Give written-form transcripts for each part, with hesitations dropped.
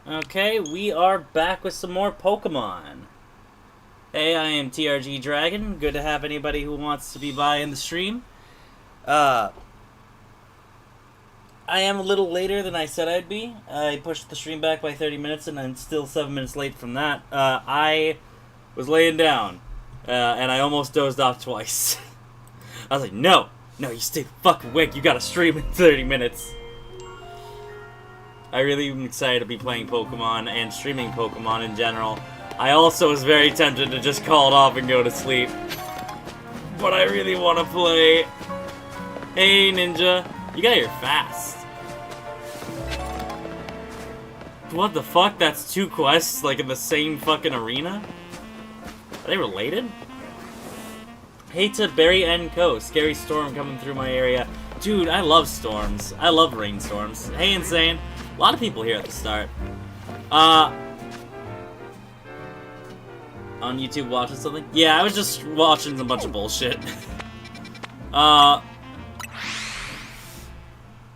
Okay, we are back with some more Pokemon. Hey, I am TRG Dragon. Good to have anybody who wants to be by in the stream. Uh, I am a little later than I said I'd be. I pushed the stream back by 30 minutes and I'm still 7 minutes late from that. I was laying down, and I almost dozed off twice. I was like, no, you stay fucking awake. You gotta stream in 30 minutes. I really am excited to be playing Pokemon and streaming Pokemon in general. I also was very tempted to just call it off and go to sleep. But I really want to play. Hey, Ninja. You got here fast. What the fuck? That's two quests, like, in the same fucking arena? Are they related? Hey to Barry N. Co. Scary storm coming through my area. Dude, I love storms. I love rainstorms. Hey, Insane. A lot of people here at the start. On YouTube watching something? Yeah, I was just watching a bunch of bullshit. What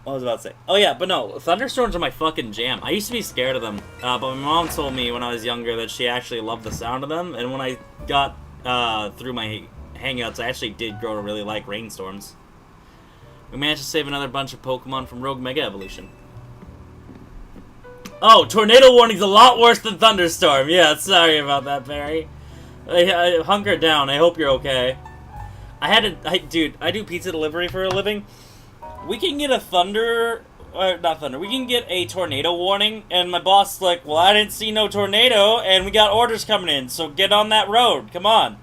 was I about to say? Oh yeah, but no, thunderstorms are my fucking jam. I used to be scared of them, but my mom told me when I was younger that she actually loved the sound of them, and when I got through my hangouts, I actually did grow to really like rainstorms. We managed to save another bunch of Pokemon from Rogue Mega Evolution. Oh, tornado warning's a lot worse than thunderstorm. Yeah, sorry about that, Barry. Hunker down. I hope you're okay. Dude, I do pizza delivery for a living. We can get we can get a tornado warning, and my boss is like, well, I didn't see no tornado, and we got orders coming in, so get on that road. Come on.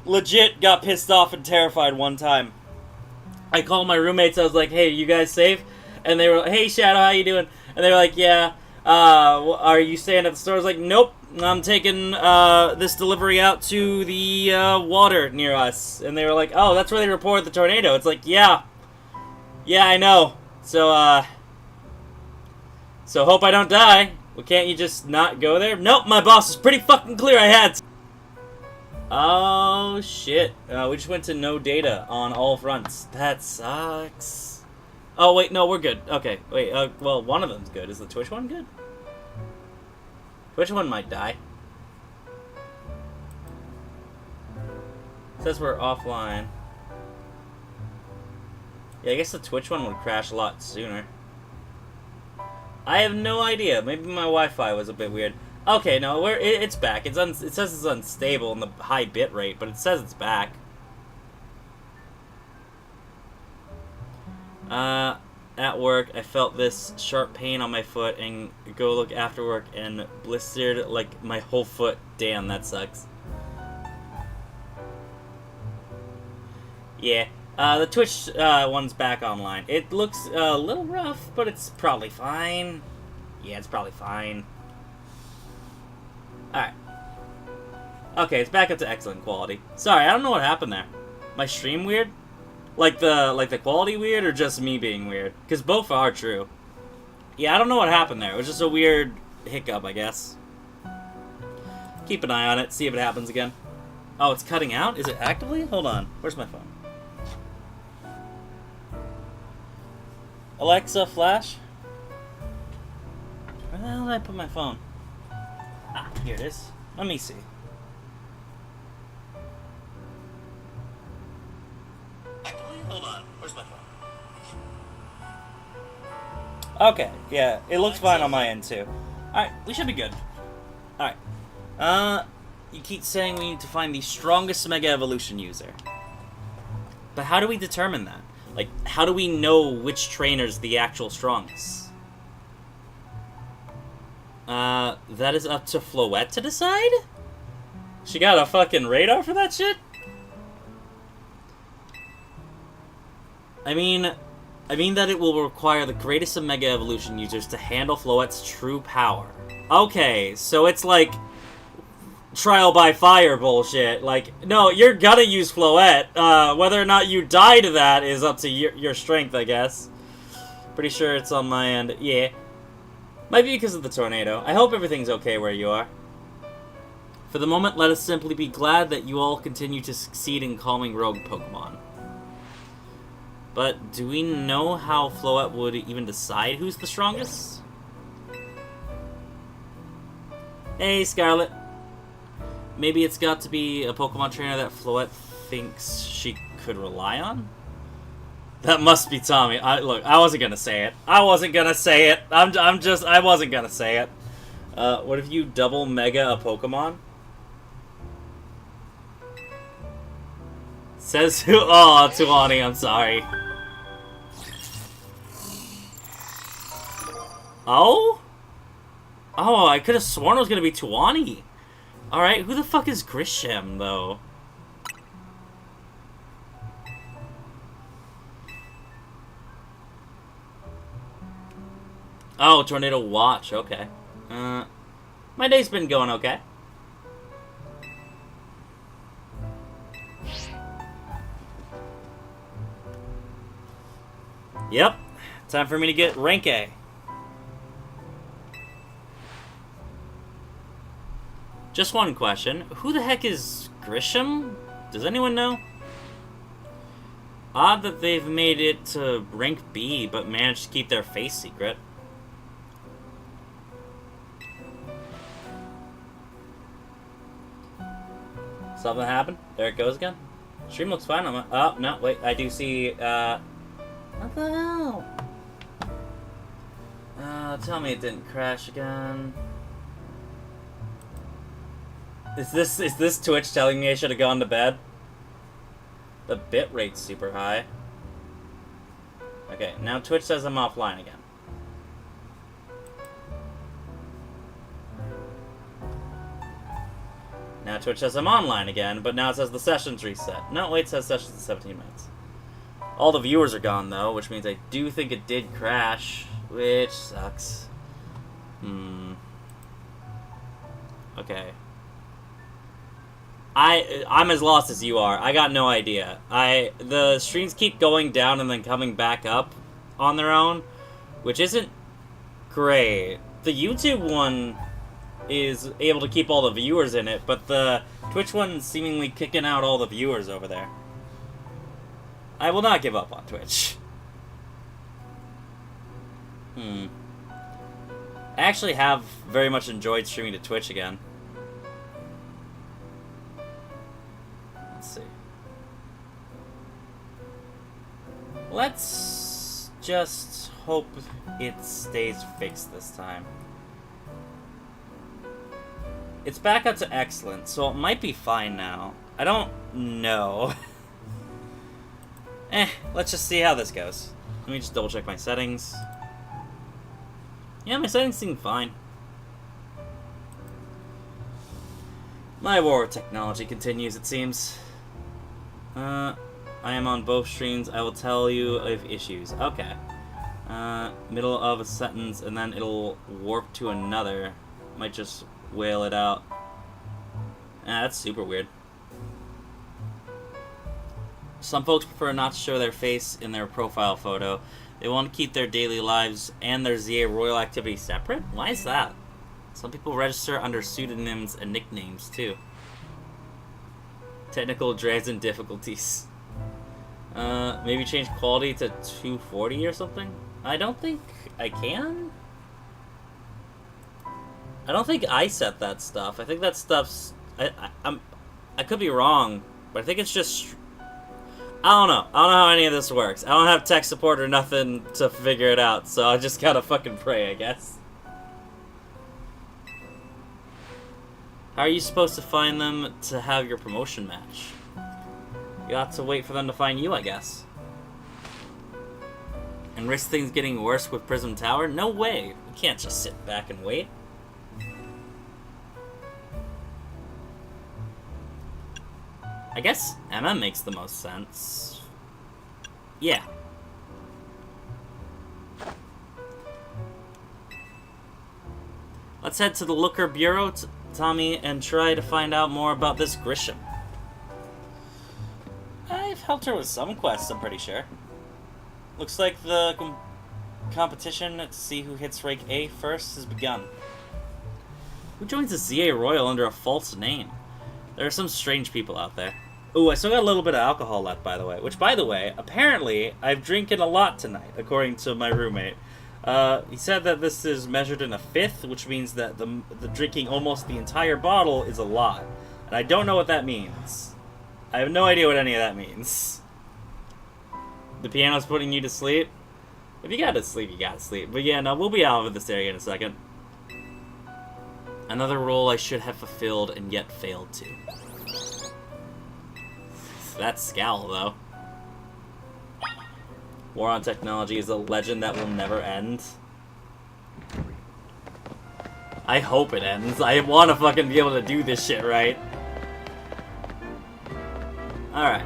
Legit got pissed off and terrified one time. I called my roommates. I was like, hey, you guys safe? And they were like, hey, Shadow, how you doing? And they were like, yeah, are you staying at the store? I was like, nope, I'm taking this delivery out to the water near us. And they were like, oh, that's where they report the tornado. It's like, yeah, I know. So hope I don't die. Well, can't you just not go there? Nope, my boss was pretty fucking clear I had to. Oh, shit. We just went to no data on all fronts. That sucks. Oh, wait, no, we're good. Okay, wait, well, one of them's good. Is the Twitch one good? Twitch one might die. It says we're offline. Yeah, I guess the Twitch one would crash a lot sooner. I have no idea. Maybe my Wi-Fi was a bit weird. Okay, no, it's back. It says it's unstable in the high bit rate, but it says it's back. At work, I felt this sharp pain on my foot and go look after work and blistered like my whole foot. Damn, that sucks. Yeah, the Twitch one's back online. It looks a little rough, but it's probably fine. Yeah, it's probably fine. Alright. Okay, it's back up to excellent quality. Sorry, I don't know what happened there. My stream weird? Like the quality weird or just me being weird? Because both are true. Yeah, I don't know what happened there. It was just a weird hiccup, I guess. Keep an eye on it, see if it happens again. Oh, it's cutting out? Is it actively? Hold on. Where's my phone? Alexa, flash? Where the hell did I put my phone? Ah, here it is. Let me see. Hold on. Where's my phone? Okay, yeah, it looks fine on my end too. Alright, we should be good. Alright. You keep saying we need to find the strongest Mega Evolution user. But how do we determine that? Like, how do we know which trainer's the actual strongest? That is up to Floette to decide? She got a fucking radar for that shit? I mean that it will require the greatest of Mega Evolution users to handle Floette's true power. Okay, so it's like trial by fire bullshit. Like, no, you're gonna use Floette. Whether or not you die to that is up to your strength, I guess. Pretty sure it's on my end. Yeah. Might be because of the tornado. I hope everything's okay where you are. For the moment, let us simply be glad that you all continue to succeed in calming rogue Pokemon. But do we know how Floette would even decide who's the strongest? Hey, Scarlet. Maybe it's got to be a Pokemon trainer that Floette thinks she could rely on? That must be Tommy. Look, I wasn't gonna say it. I wasn't gonna say it. I wasn't gonna say it. What if you double Mega a Pokemon? Says who? Oh, Tuani, I'm sorry. Oh? Oh, I could have sworn it was gonna be Tuani. Alright, who the fuck is Grisham, though? Oh, Tornado Watch, okay. My day's been going okay. Yep, time for me to get rank A. Just one question. Who the heck is Grisham? Does anyone know? Odd that they've made it to rank B, but managed to keep their face secret. Something happened? There it goes again. Stream looks fine. Oh, no, wait. I do see, what the hell? Tell me it didn't crash again. Is this Twitch telling me I should have gone to bed? The bitrate's super high. Okay, now Twitch says I'm offline again. Now Twitch says I'm online again, but now it says the session's reset. No, wait, it says session's in 17 minutes. All the viewers are gone, though, which means I do think it did crash, which sucks. Okay. I'm as lost as you are. I got no idea. The streams keep going down and then coming back up on their own, which isn't great. The YouTube one is able to keep all the viewers in it, but the Twitch one's seemingly kicking out all the viewers over there. I will not give up on Twitch. I actually have very much enjoyed streaming to Twitch again. Let's see. Let's just hope it stays fixed this time. It's back up to excellent, so it might be fine now. I don't know. Let's just see how this goes. Let me just double check my settings. Yeah, my settings seem fine. My war with technology continues, it seems. I am on both streams. I will tell you if issues. Okay. Middle of a sentence, and then it'll warp to another. Might just wail it out. That's super weird. Some folks prefer not to show their face in their profile photo. They want to keep their daily lives and their ZA Royal activity separate? Why is that? Some people register under pseudonyms and nicknames, too. Technical drags and difficulties. Maybe change quality to 240 or something? I don't think I can? I don't think I set that stuff. I think that stuff's... I could be wrong, but I think it's just... I don't know. I don't know how any of this works. I don't have tech support or nothing to figure it out, so I just gotta fucking pray, I guess. How are you supposed to find them to have your promotion match? You have to wait for them to find you, I guess. And risk things getting worse with Prism Tower? No way. You can't just sit back and wait. I guess MM makes the most sense. Yeah. Let's head to the Looker Bureau, Tommy, and try to find out more about this Grisham. I've helped her with some quests, I'm pretty sure. Looks like the competition to see who hits rank A first has begun. Who joins the ZA Royal under a false name? There are some strange people out there. Ooh, I still got a little bit of alcohol left, by the way. Which, by the way, apparently, I've drinking a lot tonight, according to my roommate. He said that this is measured in a fifth, which means that the drinking almost the entire bottle is a lot. And I don't know what that means. I have no idea what any of that means. The piano's putting you to sleep? If you gotta sleep, you gotta sleep. But yeah, no, we'll be out of this area in a second. Another role I should have fulfilled and yet failed to. That scowl, though. War on technology is a legend that will never end. I hope it ends. I want to fucking be able to do this shit right. Alright.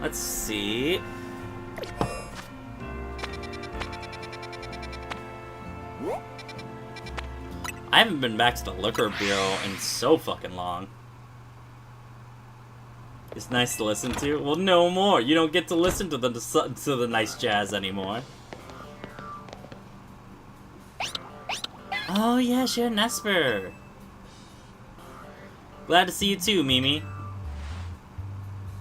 Let's see. I haven't been back to the Liquor Bureau in so fucking long. It's nice to listen to. Well, no more. You don't get to listen to the nice jazz anymore. Oh yes, you're Nesper. Glad to see you too, Mimi.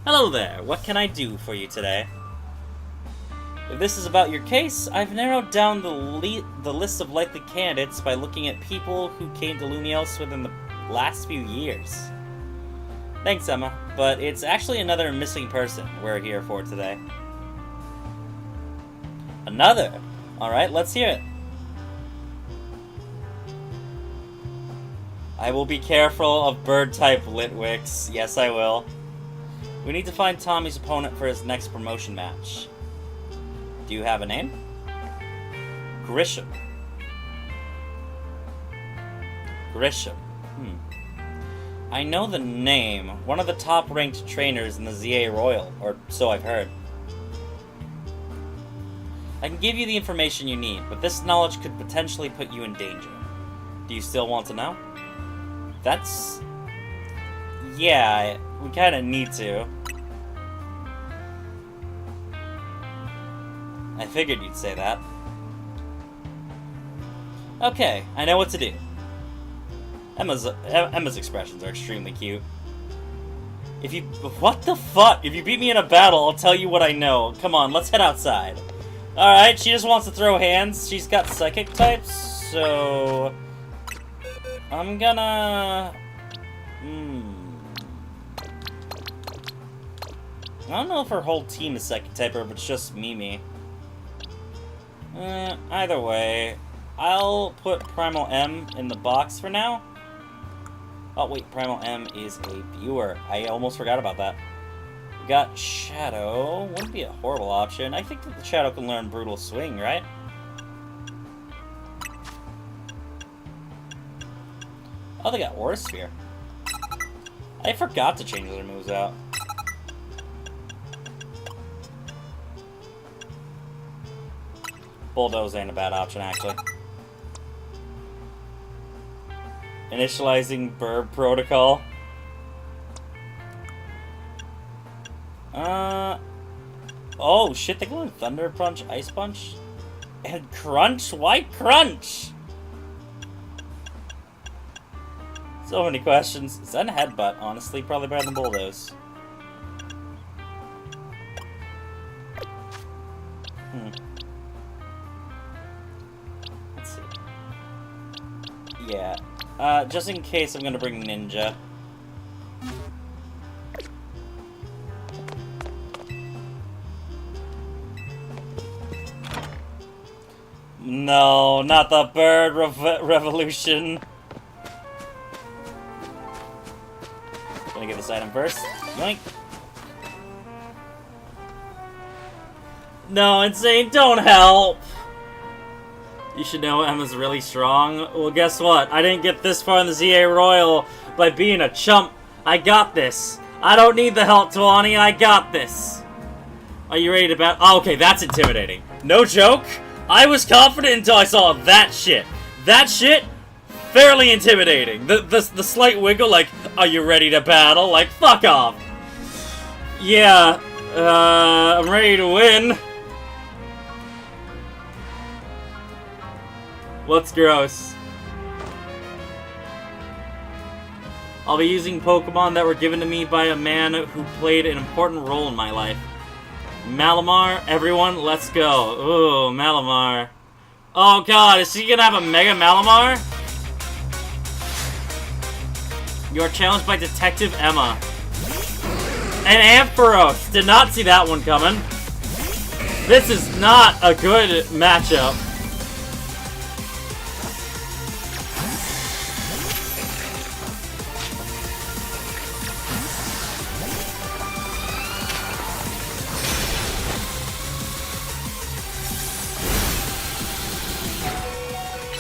Hello there. What can I do for you today? If this is about your case, I've narrowed down the list of likely candidates by looking at people who came to Lumiose within the last few years. Thanks, Emma, but it's actually another missing person we're here for today. Another? Alright, let's hear it. I will be careful of bird-type Litwicks. Yes, I will. We need to find Tommy's opponent for his next promotion match. Do you have a name? Grisham. Grisham. I know the name. One of the top-ranked trainers in the ZA Royal, or so I've heard. I can give you the information you need, but this knowledge could potentially put you in danger. Do you still want to know? That's... yeah, we kinda need to. I figured you'd say that. Okay, I know what to do. Emma's expressions are extremely cute. If you... what the fuck? If you beat me in a battle, I'll tell you what I know. Come on, let's head outside. Alright, she just wants to throw hands. She's got psychic types, so... I'm gonna... I don't know if her whole team is psychic type or if it's just Mimi. Either way, I'll put Primal M in the box for now. Oh wait, Primal M is a viewer. I almost forgot about that. We got Shadow. Wouldn't be a horrible option. I think that the Shadow can learn Brutal Swing, right? Oh, they got Aura Sphere. I forgot to change their moves out. Bulldoze ain't a bad option, actually. Initializing Burb Protocol. Oh shit, they go in Thunder Punch, Ice Punch, and Crunch? Why Crunch? So many questions. Zen Headbutt, honestly, probably better than Bulldoze. Let's see. Yeah. Just in case, I'm gonna bring Ninja. No, not the bird revolution. Gonna get this item first. Yoink. No, Insane, don't help! You should know Emma's really strong. Well, guess what? I didn't get this far in the ZA Royal by being a chump. I got this. I don't need the help, Tawani. I got this. Are you ready to battle? Oh, okay, that's intimidating. No joke. I was confident until I saw that shit. That shit, fairly intimidating. The slight wiggle, like, are you ready to battle? Like, fuck off. Yeah, I'm ready to win. What's gross? I'll be using Pokemon that were given to me by a man who played an important role in my life. Malamar, everyone, let's go. Ooh, Malamar. Oh god, is she gonna have a Mega Malamar? You are challenged by Detective Emma. And Ampharos! Did not see that one coming. This is not a good matchup.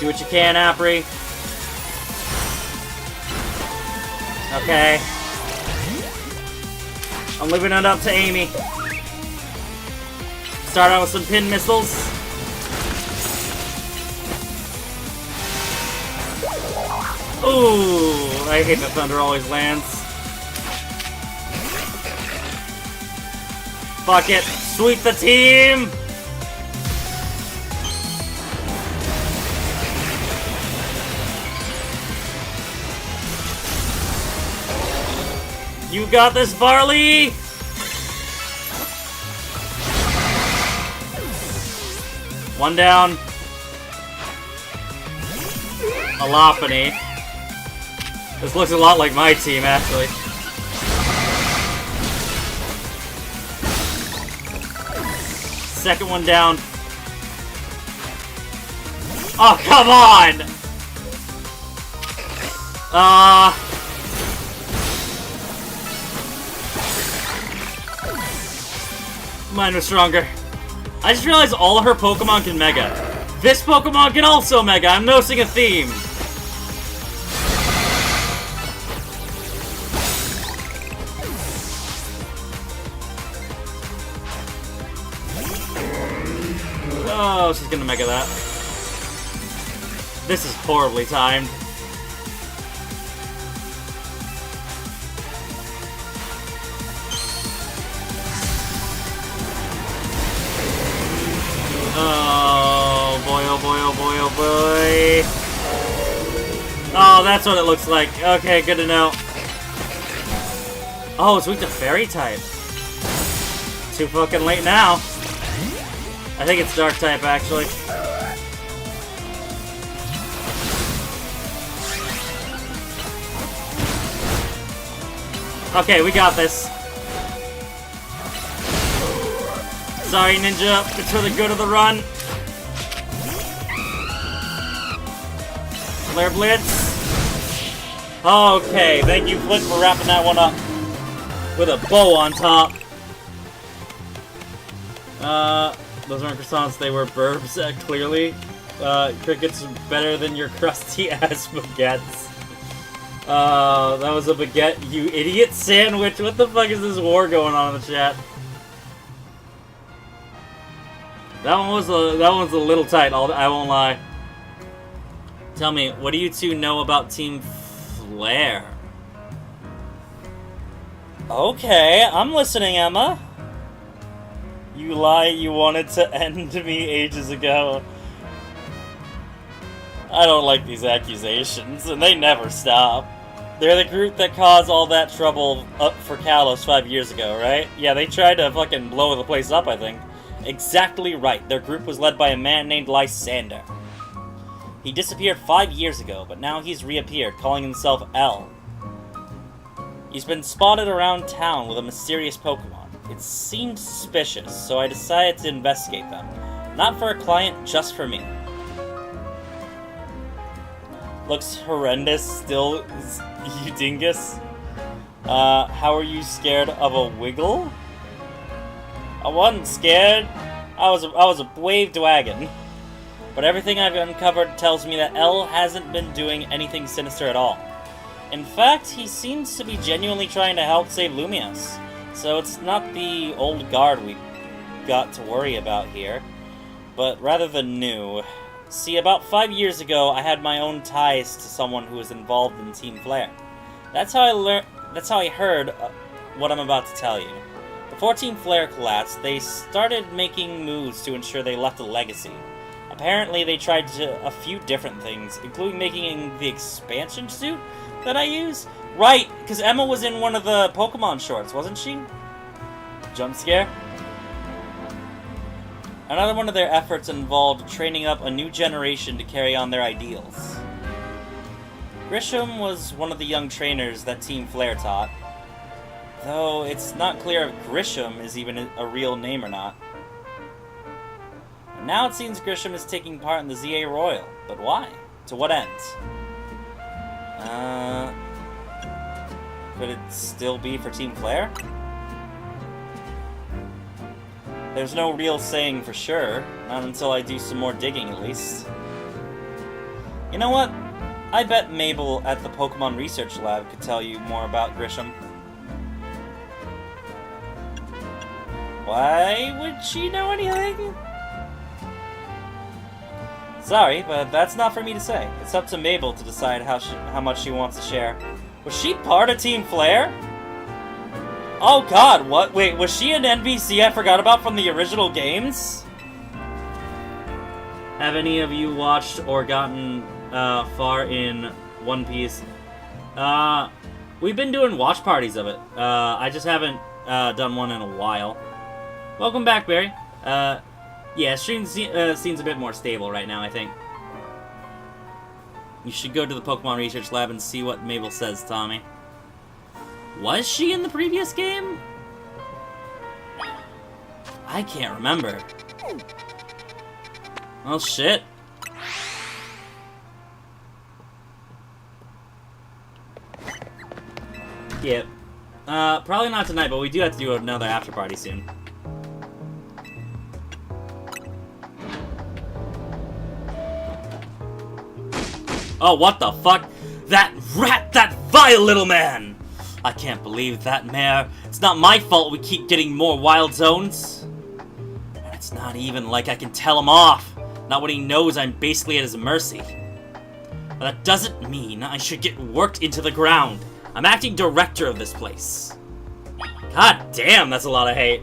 Do what you can, Apri. Okay. I'm leaving it up to Amy. Start out with some pin missiles. Ooh, I hate that thunder always lands. Fuck it. Sweep the team! You got this, Barley! One down. Alophany. This looks a lot like my team, actually. Second one down. Oh, come on! Mine was stronger. I just realized all of her Pokemon can Mega. This Pokemon can also Mega. I'm noticing a theme. Oh, she's gonna Mega that. This is horribly timed. Oh boy, oh boy, oh boy, oh boy. Oh, that's what it looks like. Okay, good to know. Oh, it's weak to Fairy type. Too fucking late now. I think it's Dark type, actually. Okay, we got this. Sorry, Ninja. It's for the good of the run. Flare Blitz. Okay, thank you, Flint, for wrapping that one up with a bow on top. Those aren't croissants, they were burbs, clearly. Cricket's better than your crusty-ass baguettes. That was a baguette, you idiot sandwich. What the fuck is this war going on in the chat? That one was a little tight, I won't lie. Tell me, what do you two know about Team Flare? Okay, I'm listening, Emma. You lie, you wanted to end me ages ago. I don't like these accusations, and they never stop. They're the group that caused all that trouble up for Kalos 5 years ago, right? Yeah, they tried to fucking blow the place up, I think. Exactly right. Their group was led by a man named Lysander. He disappeared 5 years ago, but now he's reappeared, calling himself L. He's been spotted around town with a mysterious Pokemon. It seemed suspicious, so I decided to investigate them. Not for a client, just for me. Looks horrendous still, you dingus. How are you scared of a Wiggle? I wasn't scared. I was a waved wagon. But everything I've uncovered tells me that L hasn't been doing anything sinister at all. In fact, he seems to be genuinely trying to help save Lumiose. So it's not the old guard we got to worry about here, but rather the new. See, about 5 years ago, I had my own ties to someone who was involved in Team Flare. That's how I heard what I'm about to tell you. Before Team Flare collapsed, they started making moves to ensure they left a legacy. Apparently, they tried a few different things, including making the expansion suit that I use. Right, because Emma was in one of the Pokemon shorts, wasn't she? Jump scare? Another one of their efforts involved training up a new generation to carry on their ideals. Grisham was one of the young trainers that Team Flare taught, though it's not clear if Grisham is even a real name or not. And now it seems Grisham is taking part in the ZA Royal, but why? To what end? Could it still be for Team Flare? There's no real saying for sure, not until I do some more digging at least. You know what? I bet Mabel at the Pokemon Research Lab could tell you more about Grisham. Why would she know anything? Sorry, but that's not for me to say. It's up to Mabel to decide how much she wants to share. Was she part of Team Flare? Oh god, what? Wait, was she an NPC I forgot about from the original games? Have any of you watched or gotten far in One Piece? We've been doing watch parties of it. I just haven't done one in a while. Welcome back, Barry. Yeah, stream seems a bit more stable right now, I think. You should go to the Pokemon Research Lab and see what Mabel says, Tommy. Was she in the previous game? I can't remember. Oh, shit. Yeah. Probably not tonight, but we do have to do another after party soon. Oh, what the fuck? That rat! That vile little man! I can't believe that, Mare. It's not my fault we keep getting more wild zones. And it's not even like I can tell him off. Not when he knows I'm basically at his mercy. But that doesn't mean I should get worked into the ground. I'm acting director of this place. God damn, that's a lot of hate.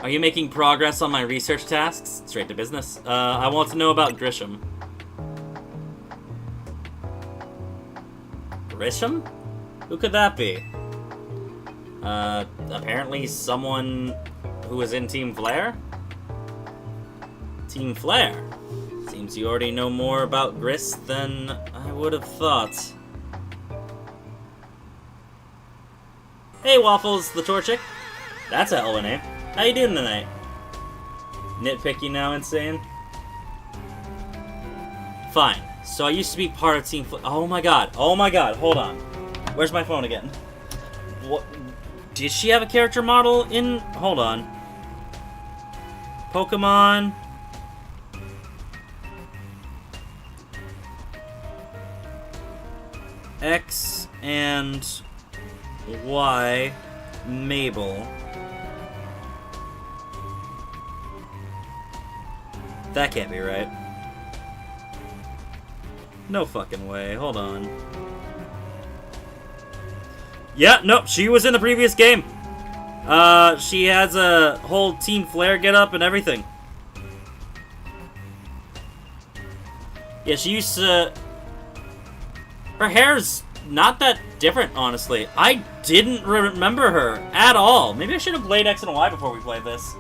Are you making progress on my research tasks? Straight to business. I want to know about Grisham. Grisham? Who could that be? Apparently someone who was in Team Flare? Team Flare? Seems you already know more about Gris than I would have thought. Hey Waffles, the Torchic. That's a hell of a name. How you doing tonight? Nitpicky now, Insane? Fine. So I used to be part of Team Flare. Oh my god, hold on. Where's my phone again? What? Did she have a character model in... Hold on. Pokemon... X and Y Mabel. That can't be right. No fucking way. Hold on. Yeah, nope, she was in the previous game. She has a whole Team Flare get-up and everything. Yeah, she used to... Her hair's not that different, honestly. I didn't remember her at all. Maybe I should have played X and Y before we played this.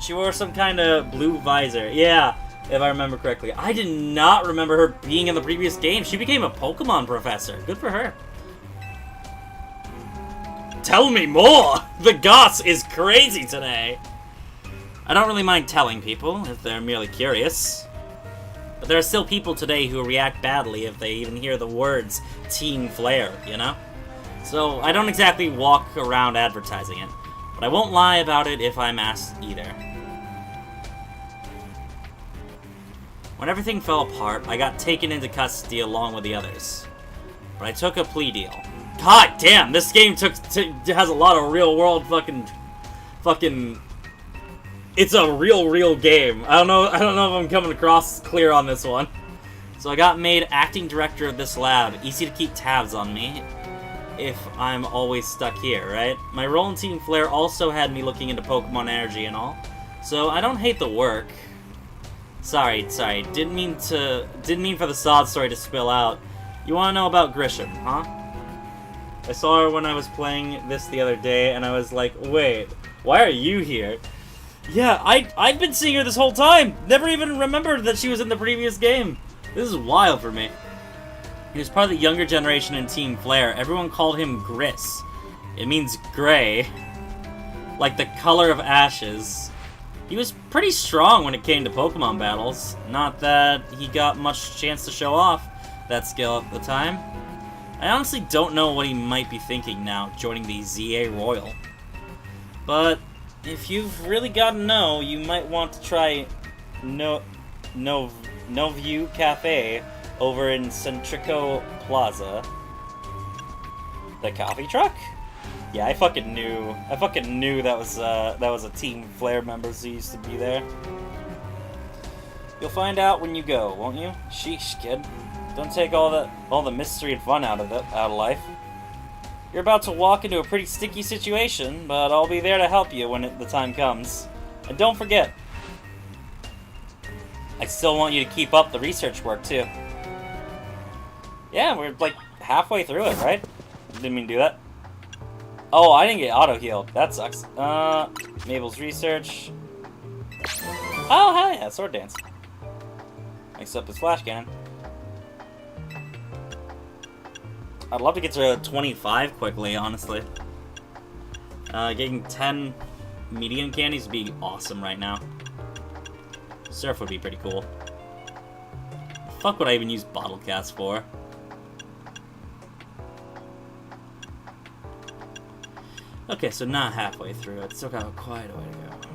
She wore some kind of blue visor. Yeah, if I remember correctly. I did not remember her being in the previous game. She became a Pokemon professor. Good for her. Tell me more! The goss is crazy today. I don't really mind telling people if they're merely curious. But there are still people today who react badly if they even hear the words Team Flare, you know? So I don't exactly walk around advertising it. But I won't lie about it if I'm asked either. When everything fell apart, I got taken into custody along with the others. But I took a plea deal. God damn, this game has a lot of real-world fucking... It's a real game. I don't know if I'm coming across clear on this one. So I got made acting director of this lab. Easy to keep tabs on me if I'm always stuck here, right? My role in Team Flare also had me looking into Pokemon energy and all. So I don't hate the work. Sorry. Didn't mean for the Sod story to spill out. You wanna know about Grisham, huh? I saw her when I was playing this the other day, and I was like, wait, why are you here? Yeah, I've been seeing her this whole time! Never even remembered that she was in the previous game! This is wild for me. He was part of the younger generation in Team Flare. Everyone called him Gris. It means gray. Like the color of ashes. He was pretty strong when it came to Pokemon battles. Not that he got much chance to show off that skill at the time. I honestly don't know what he might be thinking now, joining the ZA Royal. But if you've really got to know, you might want to try Noview Cafe over in Centrico Plaza. The coffee truck? Yeah, I fucking knew that was a Team Flare member who used to be there. You'll find out when you go, won't you? Sheesh, kid. Don't take all the mystery and fun out of life. You're about to walk into a pretty sticky situation, but I'll be there to help you when the time comes. And don't forget, I still want you to keep up the research work too. Yeah, we're like halfway through it, right? Didn't mean to do that. Oh, I didn't get auto-healed. That sucks. Mabel's research. Oh, hell yeah, sword dance. Mix up his flash cannon. I'd love to get to 25 quickly, honestly. Getting 10 medium candies would be awesome right now. Surf would be pretty cool. The fuck would I even use bottle casts for? Okay, so not halfway through it. Still got quite a way to go.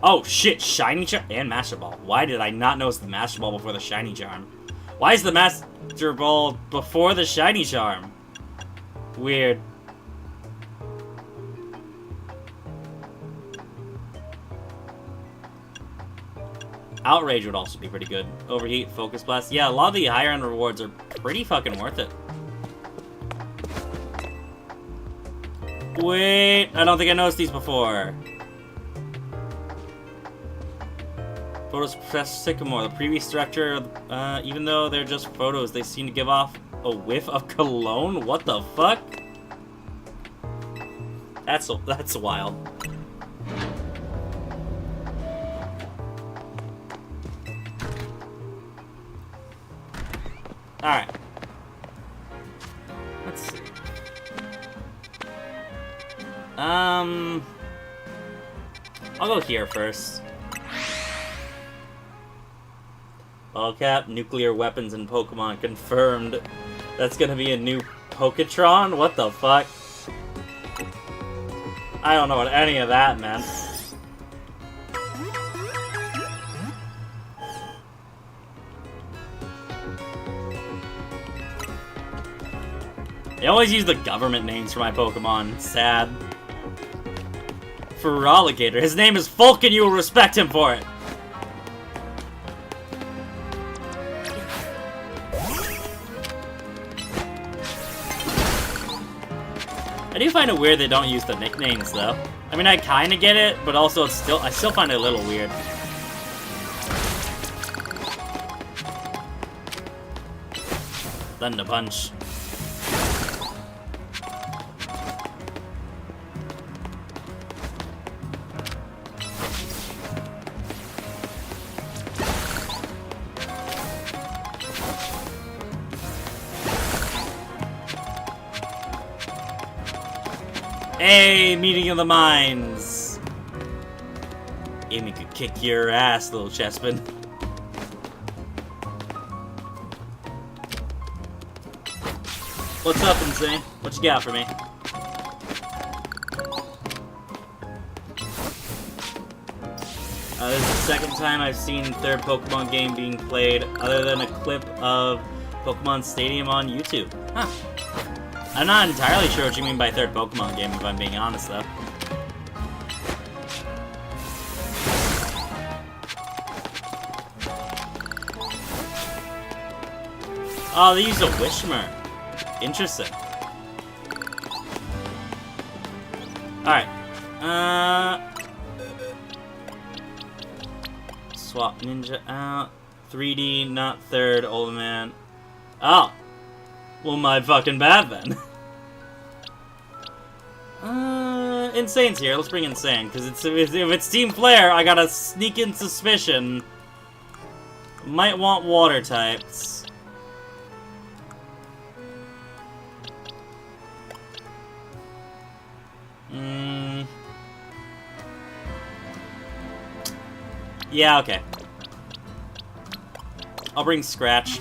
Oh shit, Shiny Charm and Master Ball. Why did I not notice the Master Ball before the Shiny Charm? Why is the Master Ball before the Shiny Charm? Weird. Outrage would also be pretty good. Overheat, Focus Blast. Yeah, a lot of the higher end rewards are pretty fucking worth it. Wait, I don't think I noticed these before. Photos Professor Sycamore, the previous director, even though they're just photos, they seem to give off a whiff of cologne? What the fuck? That's wild. Alright. Let's see. I'll go here first. All cap, nuclear weapons and Pokemon confirmed. That's gonna be a new Poketron? What the fuck? I don't know what any of that meant. They always use the government names for my Pokemon. Sad. Feraligatr. His name is Fulk and you will respect him for it. I do find it weird they don't use the nicknames though. I mean, I kinda get it, but also I still find it a little weird. Thunder Punch. Hey, meeting of the minds. Amy could kick your ass, little Chespin. What's up, Insane? What you got for me? This is the second time I've seen the third Pokemon game being played, other than a clip of Pokemon Stadium on YouTube. Huh. I'm not entirely sure what you mean by third Pokemon game, if I'm being honest, though. Oh, they used a Wishmer. Interesting. Alright. Swap Ninja out. 3D, not third, old man. Oh. Well, my fucking bad then. Insane's here. Let's bring Insane, because if it's Team Flare, I got a sneaking suspicion. Might want water types. Yeah, okay. I'll bring Scratch.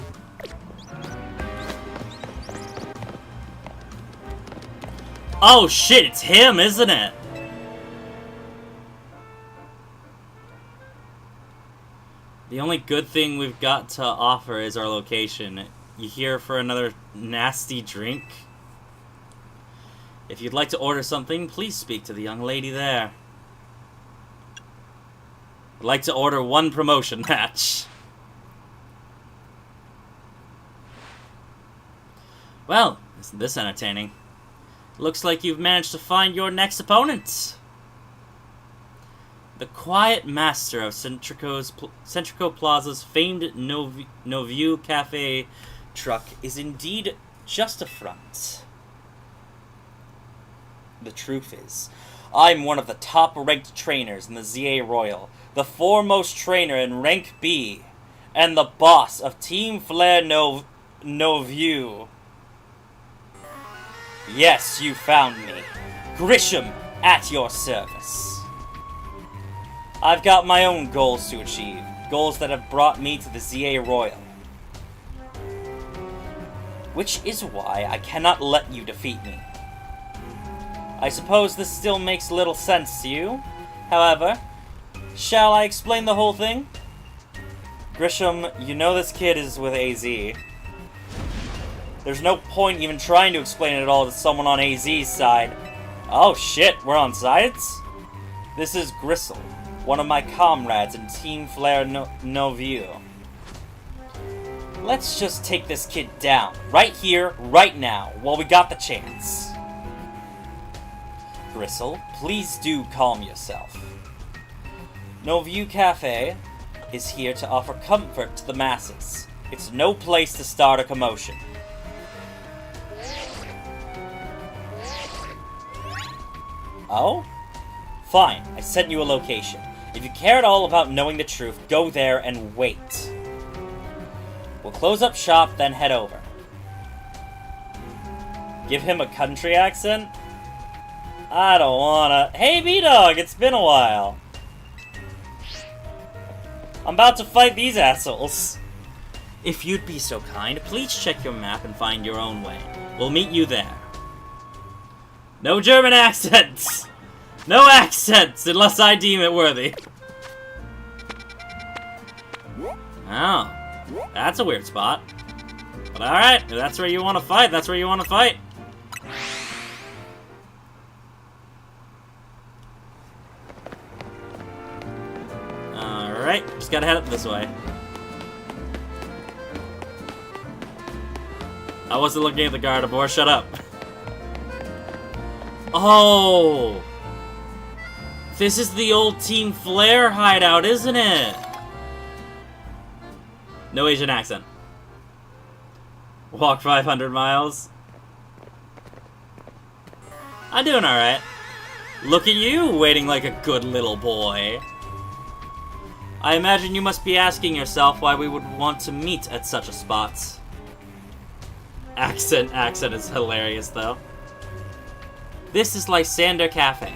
Oh shit, it's him, isn't it? The only good thing we've got to offer is our location. You here for another nasty drink? If you'd like to order something, please speak to the young lady there. I'd like to order one promotion match. Well, isn't this entertaining? Looks like you've managed to find your next opponent. The quiet master of Centrico Plaza's famed Noviu Cafe truck is indeed just a front. The truth is, I'm one of the top-ranked trainers in the ZA Royal, the foremost trainer in Rank B, and the boss of Team Flare Noviu. Yes, you found me. Grisham, at your service. I've got my own goals to achieve, goals that have brought me to the ZA Royal. Which is why I cannot let you defeat me. I suppose this still makes little sense to you. However, shall I explain the whole thing? Grisham, you know this kid is with AZ. There's no point even trying to explain it all to someone on AZ's side. Oh shit, we're on sides? This is Gristle, one of my comrades in Team Flare Noviu. Let's just take this kid down, right here, right now, while we got the chance. Gristle, please do calm yourself. Noviu Cafe is here to offer comfort to the masses. It's no place to start a commotion. Oh? Fine, I sent you a location. If you care at all about knowing the truth, go there and wait. We'll close up shop, then head over. Give him a country accent? I don't wanna... Hey, B-Dog, it's been a while. I'm about to fight these assholes. If you'd be so kind, please check your map and find your own way. We'll meet you there. No German accents! No accents, unless I deem it worthy. Oh, that's a weird spot. But alright, if that's where you want to fight, that's where you want to fight. Alright, just gotta head up this way. I wasn't looking at the Gardevoir, shut up. Oh! This is the old Team Flare hideout, isn't it? No Asian accent. Walk 500 miles. I'm doing alright. Look at you, waiting like a good little boy. I imagine you must be asking yourself why we would want to meet at such a spot. Accent is hilarious, though. This is Lysander Cafe.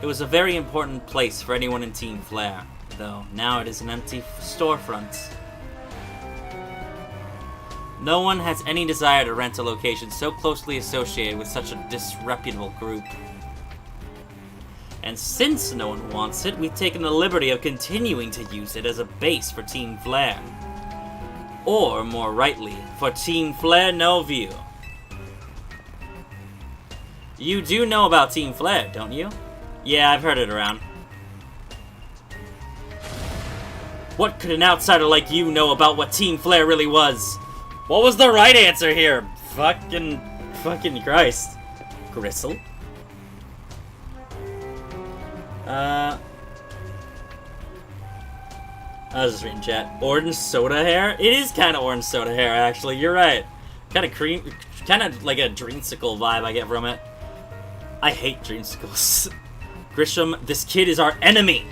It was a very important place for anyone in Team Flare, though now it is an empty storefront. No one has any desire to rent a location so closely associated with such a disreputable group. And since no one wants it, we've taken the liberty of continuing to use it as a base for Team Flare. Or, more rightly, for Team Flare Noviu. You do know about Team Flare, don't you? Yeah, I've heard it around. What could an outsider like you know about what Team Flare really was? What was the right answer here? Fucking Christ. Gristle? I was just reading chat. Orange soda hair? It is kind of orange soda hair, actually. You're right. Kind of cream, kind of like a dreamsicle vibe I get from it. I hate dreamsicles. Grisham, this kid is our enemy.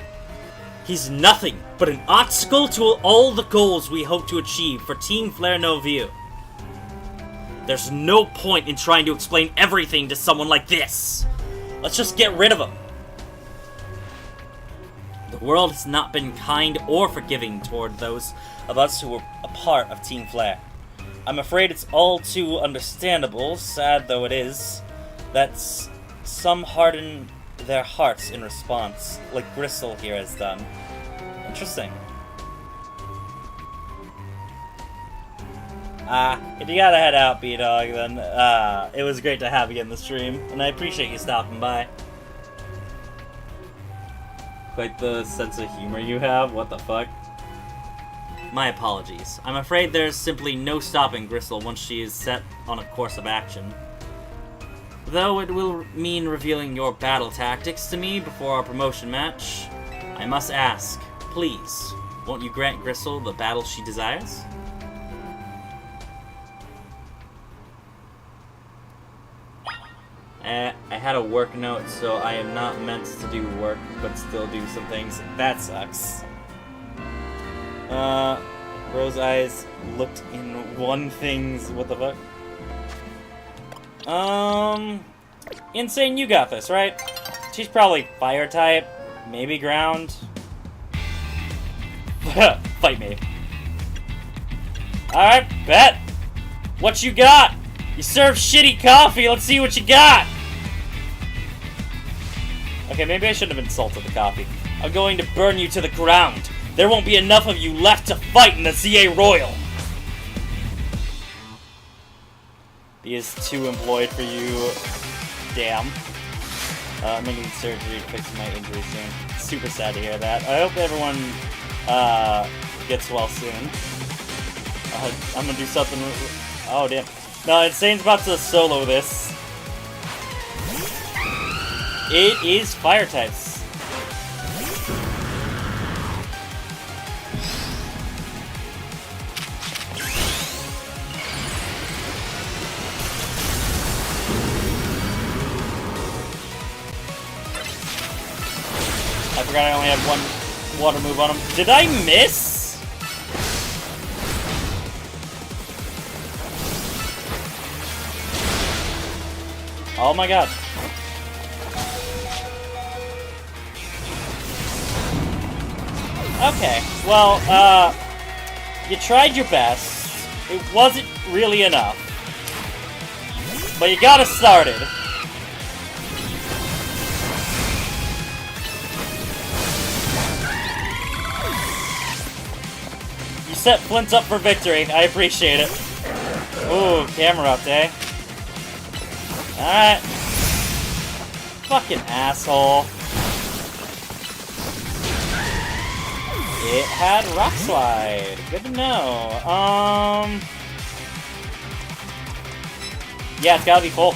He's nothing but an obstacle to all the goals we hope to achieve for Team Flare No View. There's no point in trying to explain everything to someone like this. Let's just get rid of him. The world has not been kind or forgiving toward those of us who were a part of Team Flare. I'm afraid it's all too understandable, sad though it is, that some harden their hearts in response, like Gristle here has done. Interesting. If you gotta head out, B-Dog, then, it was great to have you in the stream, and I appreciate you stopping by. Quite the sense of humor you have, what the fuck? My apologies. I'm afraid there's simply no stopping Gristle once she is set on a course of action. Though it will mean revealing your battle tactics to me before our promotion match, I must ask, please, won't you grant Gristle the battle she desires? I had a work note, so I am not meant to do work, but still do some things. That sucks. Rose Eyes looked in one thing's... What the fuck? Insane, you got this, right? She's probably fire type, maybe ground. Fight me. Alright, bet. What you got? You serve shitty coffee, let's see what you got! Okay, maybe I shouldn't have insulted the coffee. I'm going to burn you to the ground. There won't be enough of you left to fight in the CA Royal. He is too employed for you. Damn. I'm gonna need surgery to fix my injury soon. Super sad to hear that. I hope everyone gets well soon. I'm gonna do something... Oh, damn. No, Insane's about to solo this. It is fire types. I forgot I only had one water move on him. Did I miss? Oh my god. Okay, well, you tried your best. It wasn't really enough. But you got us started. You set Flint up for victory. I appreciate it. Ooh, camera up, eh? Alright. Fucking asshole. It had Rock Slide. Good to know. Yeah, it's gotta be full.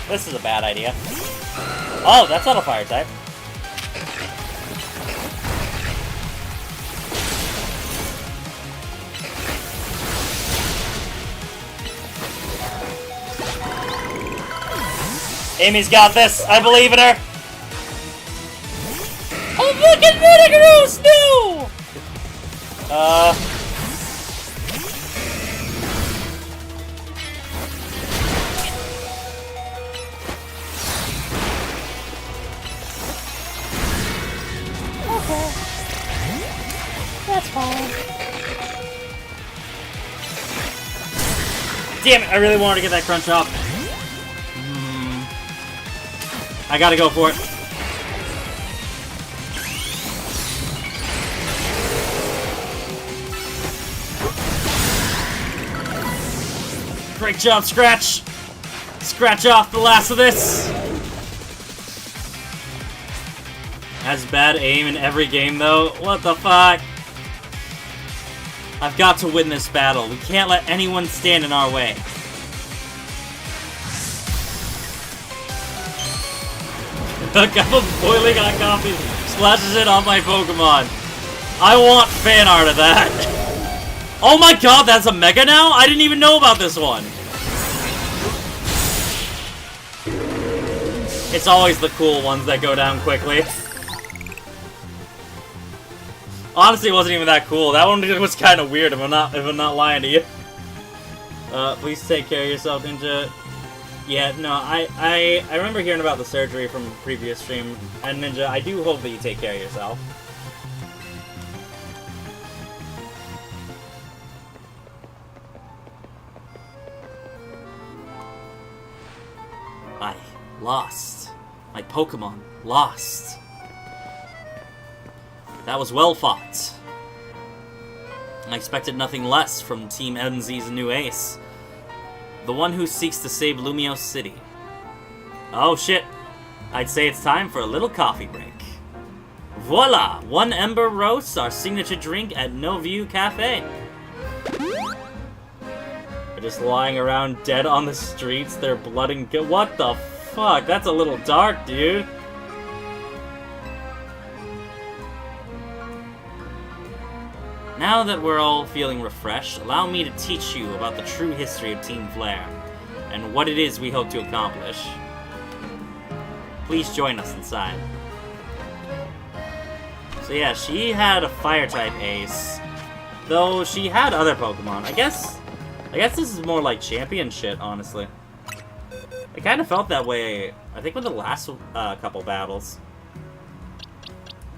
This is a bad idea. Oh, that's not a fire type. Amy's got this. I believe in her. Oh, fucking Metagross! No! Okay. That's fine. Damn it, I really wanted to get that crunch off. I gotta go for it. Great job, Scratch! Scratch off the last of this! Has bad aim in every game, though. What the fuck? I've got to win this battle. We can't let anyone stand in our way. A cup of boiling hot coffee splashes it on my Pokemon. I want fan art of that. Oh my god, that's a Mega now? I didn't even know about this one. It's always the cool ones that go down quickly. Honestly, it wasn't even that cool. That one was kind of weird if I'm not lying to you. Please take care of yourself, Ninja. Yeah, no, I remember hearing about the surgery from a previous stream, and Ninja, I do hope that you take care of yourself. I lost. My Pokemon lost. That was well fought. I expected nothing less from Team NZ's new ace. The one who seeks to save Lumiose City. Oh shit. I'd say it's time for a little coffee break. Voila! One Ember Roast, our signature drink at No View Cafe. They're just lying around dead on the streets, their blood and what the fuck? That's a little dark, dude. Now that we're all feeling refreshed, allow me to teach you about the true history of Team Flare, and what it is we hope to accomplish. Please join us inside. So yeah, she had a Fire-type ace, though she had other Pokemon. I guess this is more like champion shit, honestly. I kind of felt that way, I think, with the last couple battles.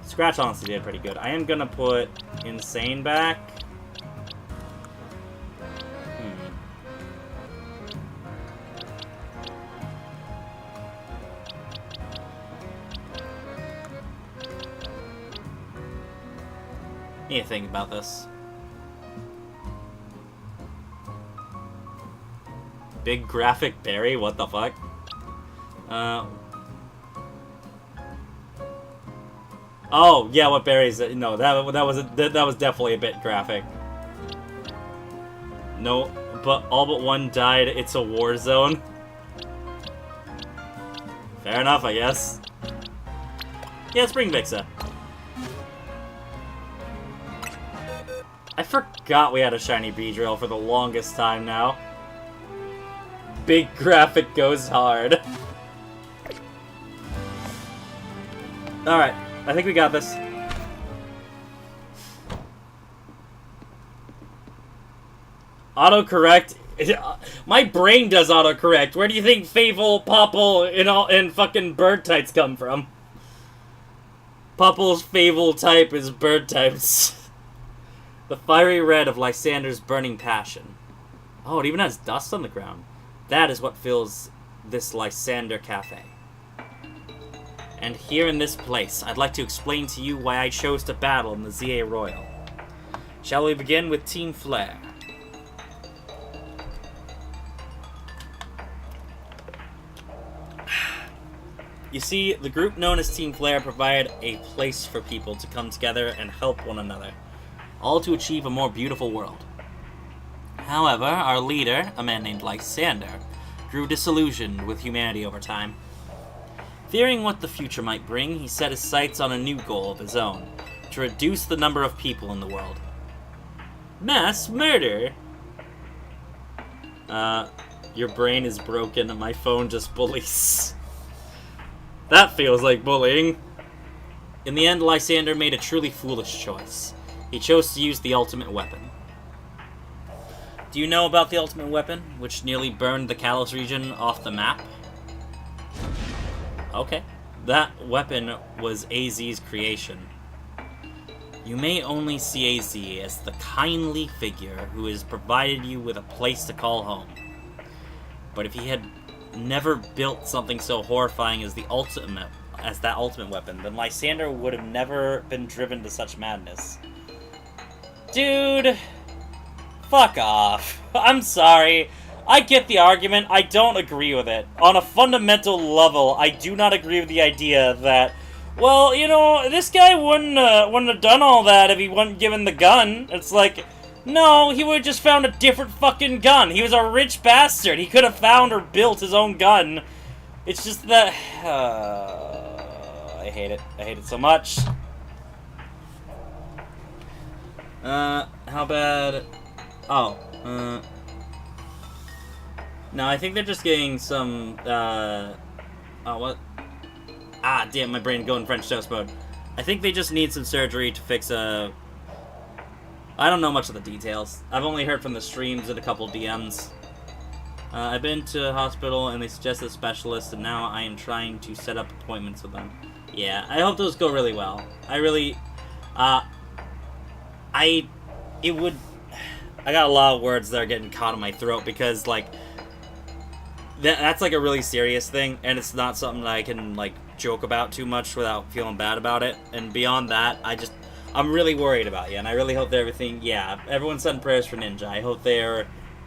Scratch honestly did pretty good. I am gonna put Insane back. Need to think about this. Big graphic berry? What the fuck? Oh, yeah, what berries? No, that was definitely a bit graphic. No, but all but one died. It's a war zone. Fair enough, I guess. Yeah, Spring Vixa. I forgot we had a shiny Beedrill for the longest time now. Big graphic goes hard. Alright. I think we got this. Autocorrect? My brain does autocorrect. Where do you think Fable, Popple, and fucking bird types come from? Popple's Fable type is bird types. The fiery red of Lysander's burning passion. Oh, it even has dust on the ground. That is what fills this Lysander Cafe. And here in this place, I'd like to explain to you why I chose to battle in the ZA Royal. Shall we begin with Team Flare? You see, the group known as Team Flare provide a place for people to come together and help one another, all to achieve a more beautiful world. However, our leader, a man named Lysander, grew disillusioned with humanity over time. Fearing what the future might bring, he set his sights on a new goal of his own, to reduce the number of people in the world. Mass murder? Your brain is broken and my phone just bullies. That feels like bullying. In the end, Lysander made a truly foolish choice. He chose to use the ultimate weapon. Do you know about the ultimate weapon, which nearly burned the Kalos region off the map? Okay. That weapon was AZ's creation. You may only see AZ as the kindly figure who has provided you with a place to call home. But if he had never built something so horrifying as that ultimate weapon, then Lysander would have never been driven to such madness. Dude, fuck off. I'm sorry. I get the argument. I don't agree with it. On a fundamental level, I do not agree with the idea that, well, you know, this guy wouldn't have done all that if he wasn't given the gun. It's like, No, he would have just found a different fucking gun. He was a rich bastard. He could have found or built his own gun. It's just that... I hate it. I hate it so much. How bad... Oh, no, I think they're just getting some, oh, what? Ah, damn, my brain going French toast mode. I think they just need some surgery to fix I don't know much of the details. I've only heard from the streams and a couple DMs. I've been to a hospital and they suggested a specialist, and now I am trying to set up appointments with them. Yeah, I hope those go really well. I really, it would... I got a lot of words that are getting caught in my throat because, like, that's, like, a really serious thing, and it's not something that I can, like, joke about too much without feeling bad about it. And beyond that, I'm really worried about you, and I really hope that everything, yeah, everyone send prayers for Ninja. I hope their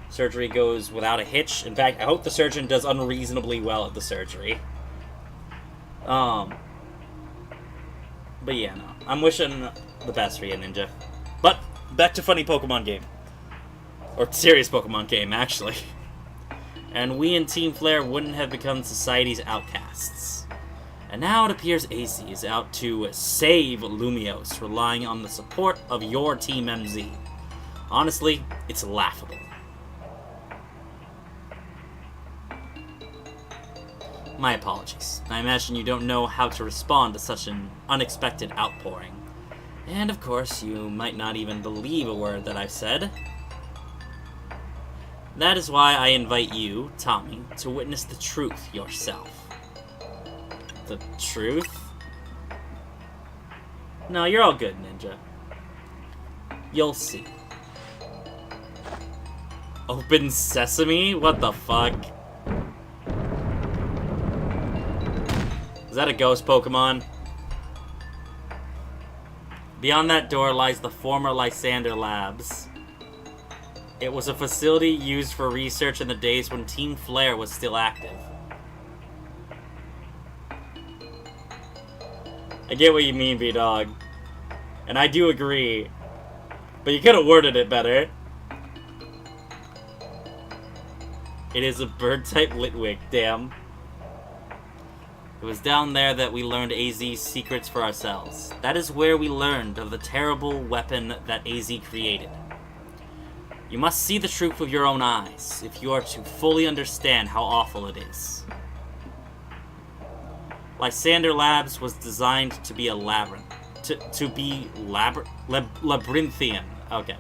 surgery goes without a hitch. In fact, I hope the surgeon does unreasonably well at the surgery. But yeah, no. I'm wishing the best for you, Ninja. But, back to funny Pokemon game. Or serious Pokemon game, actually. And we in Team Flare wouldn't have become society's outcasts. And now it appears AZ is out to save Lumiose, relying on the support of your Team MZ. Honestly, it's laughable. My apologies. I imagine you don't know how to respond to such an unexpected outpouring. And of course, you might not even believe a word that I've said. That is why I invite you, Tommy, to witness the truth yourself. The truth? No, you're all good, Ninja. You'll see. Open sesame? What the fuck? Is that a ghost Pokemon? Beyond that door lies the former Lysander Labs. It was a facility used for research in the days when Team Flare was still active. I get what you mean, B-Dog. And I do agree. But you could have worded it better. It is a bird-type Litwick, damn. It was down there that we learned AZ's secrets for ourselves. That is where we learned of the terrible weapon that AZ created. You must see the truth with your own eyes, if you are to fully understand how awful it is. Lysander Labs was designed to be a labyrinth. Labyrinthian. Okay.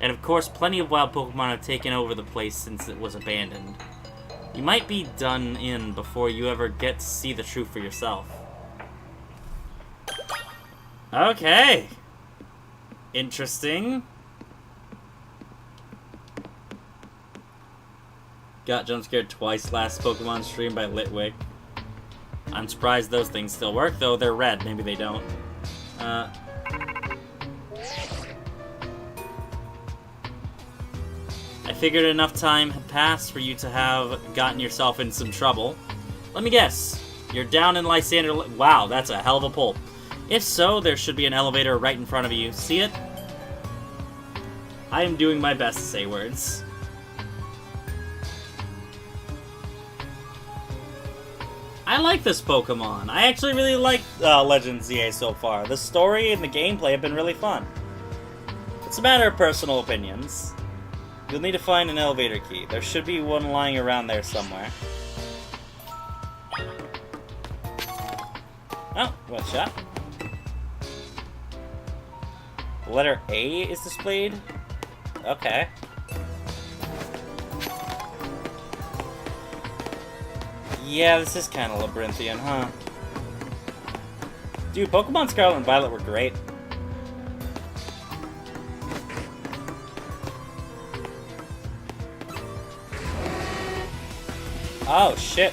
And of course, plenty of wild Pokemon have taken over the place since it was abandoned. You might be done in before you ever get to see the truth for yourself. Okay. Interesting. Got jump scared twice last Pokemon stream by Litwick. I'm surprised those things still work, though they're red. Maybe they don't. I figured enough time had passed for you to have gotten yourself in some trouble. Let me guess. You're down in Lysander... Wow, that's a hell of a pull. If so, there should be an elevator right in front of you. See it? I am doing my best to say words. I like this Pokemon. I actually really like Legends ZA so far. The story and the gameplay have been really fun. It's a matter of personal opinions. You'll need to find an elevator key. There should be one lying around there somewhere. Oh, one shot. The letter A is displayed? Okay. Yeah, this is kind of labyrinthian, huh? Dude, Pokemon Scarlet and Violet were great. Oh, shit.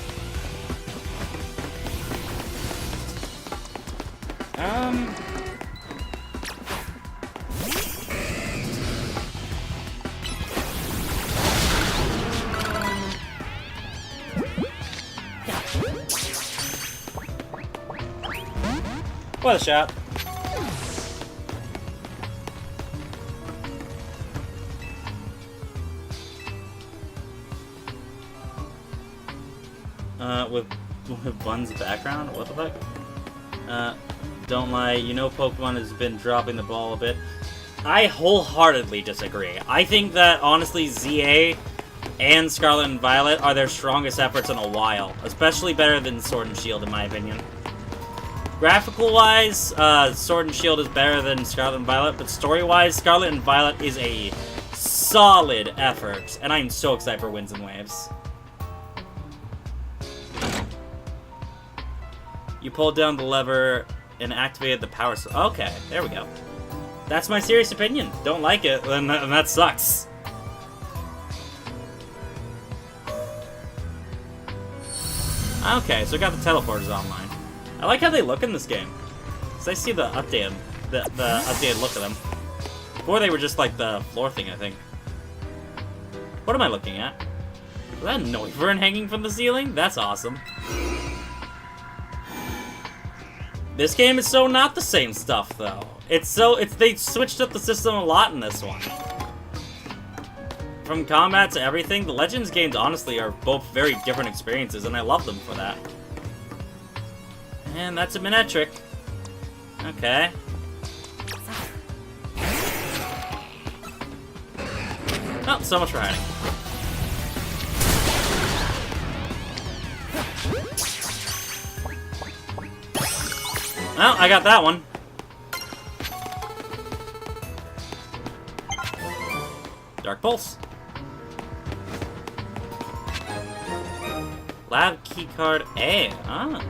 What a shot. with Bun's background? What the fuck? Don't lie, you know Pokemon has been dropping the ball a bit. I wholeheartedly disagree. I think that, honestly, ZA and Scarlet and Violet are their strongest efforts in a while. Especially better than Sword and Shield, in my opinion. Graphical-wise, Sword and Shield is better than Scarlet and Violet, but story-wise, Scarlet and Violet is a solid effort, and I'm so excited for Winds and Waves. You pulled down the lever and activated the power... Okay, there we go. That's my serious opinion. Don't like it, then that sucks. Okay, so we got the teleporters online. I like how they look in this game. Cause I see the updated look of them. Before they were just like the floor thing, I think. What am I looking at? Is that a Noivern hanging from the ceiling? That's awesome. This game is so not the same stuff, though. They switched up the system a lot in this one. From combat to everything, the Legends games, honestly, are both very different experiences, and I love them for that. And that's a Manectric. Okay. Oh, so much for hiding. Oh, I got that one. Dark Pulse. Lab keycard A. Ah.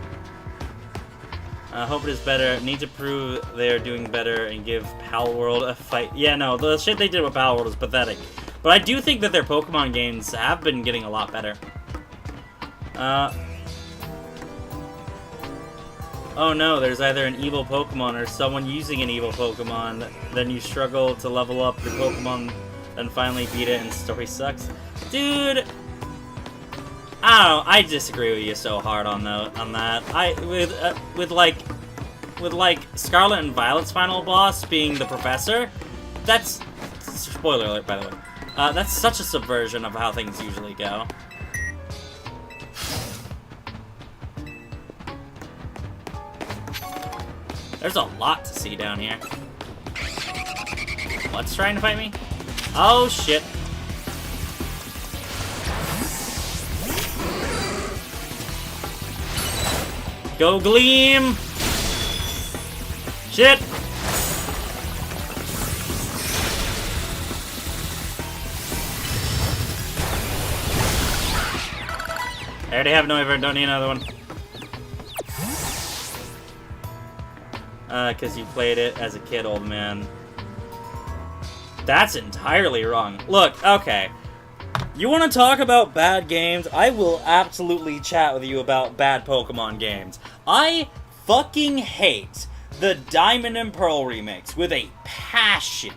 Hope it is better. Need to prove they're doing better and give Palworld a fight. Yeah, no, the shit they did with Palworld is pathetic. But I do think that their Pokemon games have been getting a lot better. Oh no, there's either an evil Pokemon or someone using an evil Pokemon. Then you struggle to level up your Pokemon and finally beat it and story sucks. Dude, I don't know, I disagree with you so hard on that. With like Scarlet and Violet's final boss being the professor, that's, spoiler alert by the way, that's such a subversion of how things usually go. There's a lot to see down here. What's trying to fight me? Oh, shit. Go Gleam! Shit! I already have Noivern, don't need another one. Because you played it as a kid, old man. That's entirely wrong. Look, okay. You want to talk about bad games? I will absolutely chat with you about bad Pokemon games. I fucking hate the Diamond and Pearl remakes with a passion.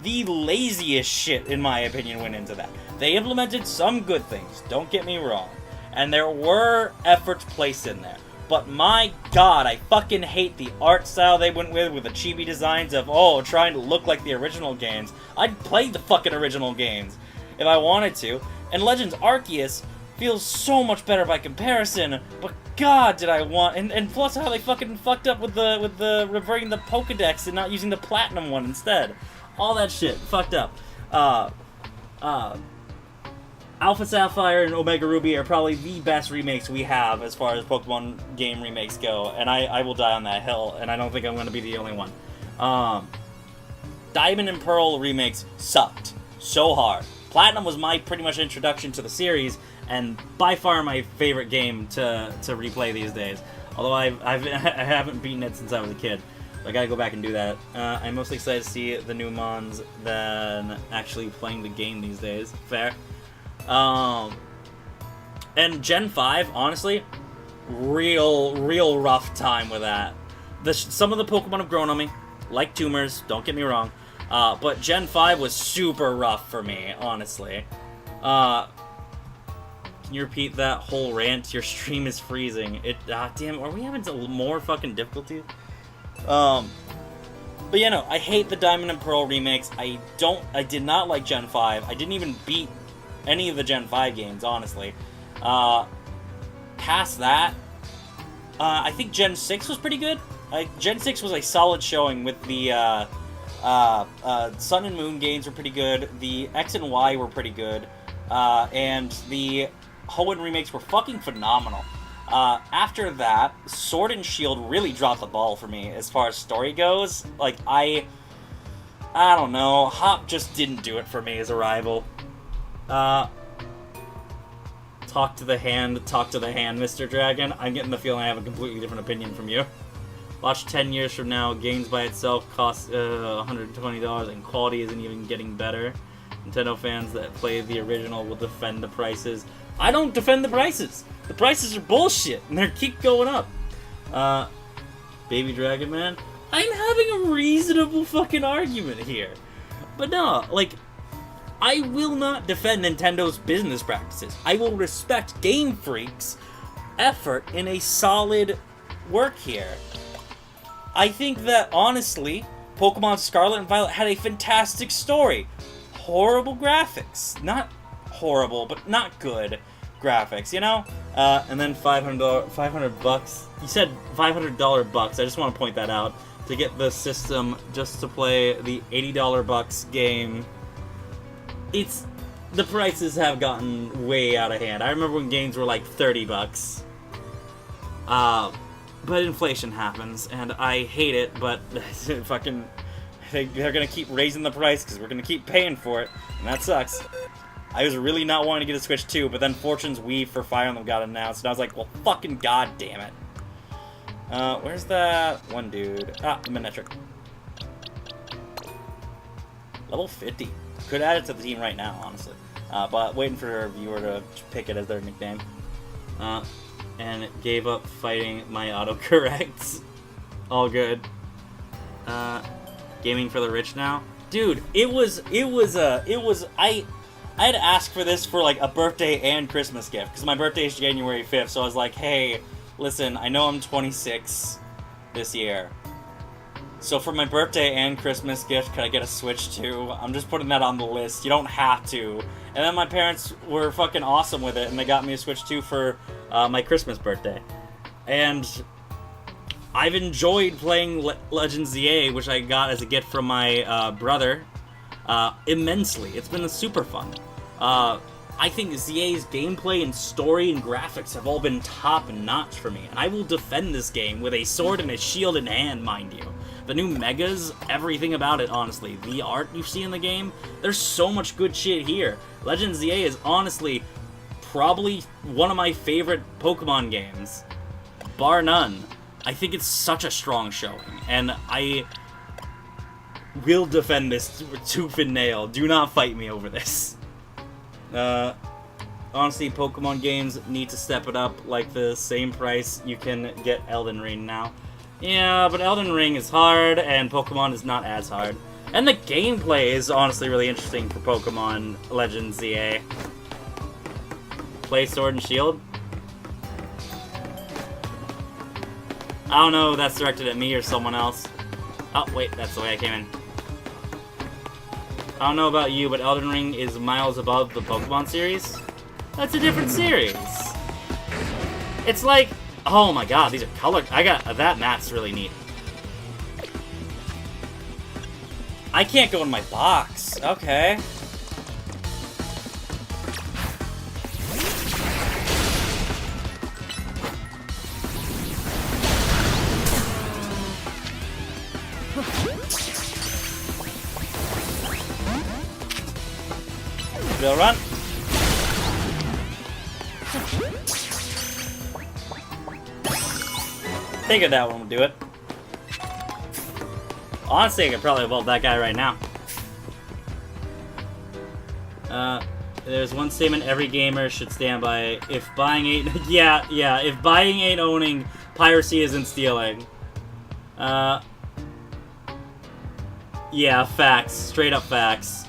The laziest shit, in my opinion, went into that. They implemented some good things, don't get me wrong. And there were efforts placed in there. But my god, I fucking hate the art style they went with the chibi designs of, oh, trying to look like the original games. I'd play the fucking original games if I wanted to. And Legends Arceus feels so much better by comparison, but god did I want, and plus how they fucking fucked up with the reverting the Pokedex and not using the Platinum one instead. All that shit, fucked up. Alpha Sapphire and Omega Ruby are probably the best remakes we have as far as Pokemon game remakes go, and I will die on that hill, and I don't think I'm going to be the only one. Diamond and Pearl remakes sucked so hard. Platinum was my pretty much introduction to the series, and by far my favorite game to replay these days. Although I haven't beaten it since I was a kid. I gotta go back and do that. I'm mostly excited to see the new Mons than actually playing the game these days. Fair. And Gen 5, honestly, real rough time with that. Some of the Pokemon have grown on me, like tumors, don't get me wrong. But Gen 5 was super rough for me, honestly. Can you repeat that whole rant? Your stream is freezing. Damn, are we having more fucking difficulty? But yeah, no, I hate the Diamond and Pearl remakes. I did not like Gen 5. I didn't even beat any of the Gen 5 games, honestly. Because past that, I think Gen 6 was pretty good. Gen 6 was a solid showing with the Sun and Moon games were pretty good. The X and Y were pretty good. And the Hoenn remakes were fucking phenomenal. After that, Sword and Shield really dropped the ball for me as far as story goes. Like, I don't know. Hop just didn't do it for me as a rival. Talk to the hand, Mr. Dragon. I'm getting the feeling I have a completely different opinion from you. Watch 10 years from now, games by itself cost $120 and quality isn't even getting better. Nintendo fans that play the original will defend the prices. I don't defend the prices! The prices are bullshit, and they keep going up. Baby Dragon Man, I'm having a reasonable fucking argument here. But no, like, I will not defend Nintendo's business practices. I will respect Game Freak's effort in a solid work here. I think that, honestly, Pokemon Scarlet and Violet had a fantastic story. Horrible graphics. Not horrible, but not good graphics, you know? And then $500 bucks. You said $500 bucks. I just want to point that out. To get the system just to play the $80 bucks game. The prices have gotten way out of hand. I remember when games were like 30 bucks. But inflation happens, and I hate it, but fucking, they're gonna keep raising the price because we're gonna keep paying for it, and that sucks. I was really not wanting to get a Switch 2, but then Fortune's Wii for Fire Emblem got announced, and I was like, well, fucking goddamn it. Where's that one dude? Ah, the Manectric. Level 50. Could add it to the team right now, honestly. But waiting for a viewer to pick it as their nickname. And gave up fighting my autocorrects. All good. Gaming for the rich now? Dude, I had asked for this for like a birthday and Christmas gift, because my birthday is January 5th, so I was like, hey, listen, I know I'm 26 this year. So for my birthday and Christmas gift, could I get a Switch 2? I'm just putting that on the list. You don't have to. And then my parents were fucking awesome with it, and they got me a Switch 2 for my Christmas birthday. And I've enjoyed playing Legends ZA, which I got as a gift from my brother, immensely. It's been super fun. I think ZA's gameplay and story and graphics have all been top-notch for me, and I will defend this game with a sword and a shield in hand, mind you. The new Megas, everything about it, honestly. The art you see in the game, there's so much good shit here. Legends ZA is honestly probably one of my favorite Pokemon games. Bar none. I think it's such a strong showing, and I will defend this tooth and nail. Do not fight me over this. Honestly, Pokemon games need to step it up, like the same price you can get Elden Ring now. Yeah, but Elden Ring is hard, and Pokemon is not as hard. And the gameplay is honestly really interesting for Pokemon Legends ZA. Play Sword and Shield? I don't know if that's directed at me or someone else. Oh, wait, that's the way I came in. I don't know about you, but Elden Ring is miles above the Pokemon series. That's a different series. It's like, oh my god, these are colored. That map's really neat. I can't go in my box. Okay. Bill, run. Think that one would do it. Honestly, I could probably evolve that guy right now. There's one statement every gamer should stand by. If buying ain't... yeah, if buying ain't owning, piracy isn't stealing. Yeah, facts. Straight up facts.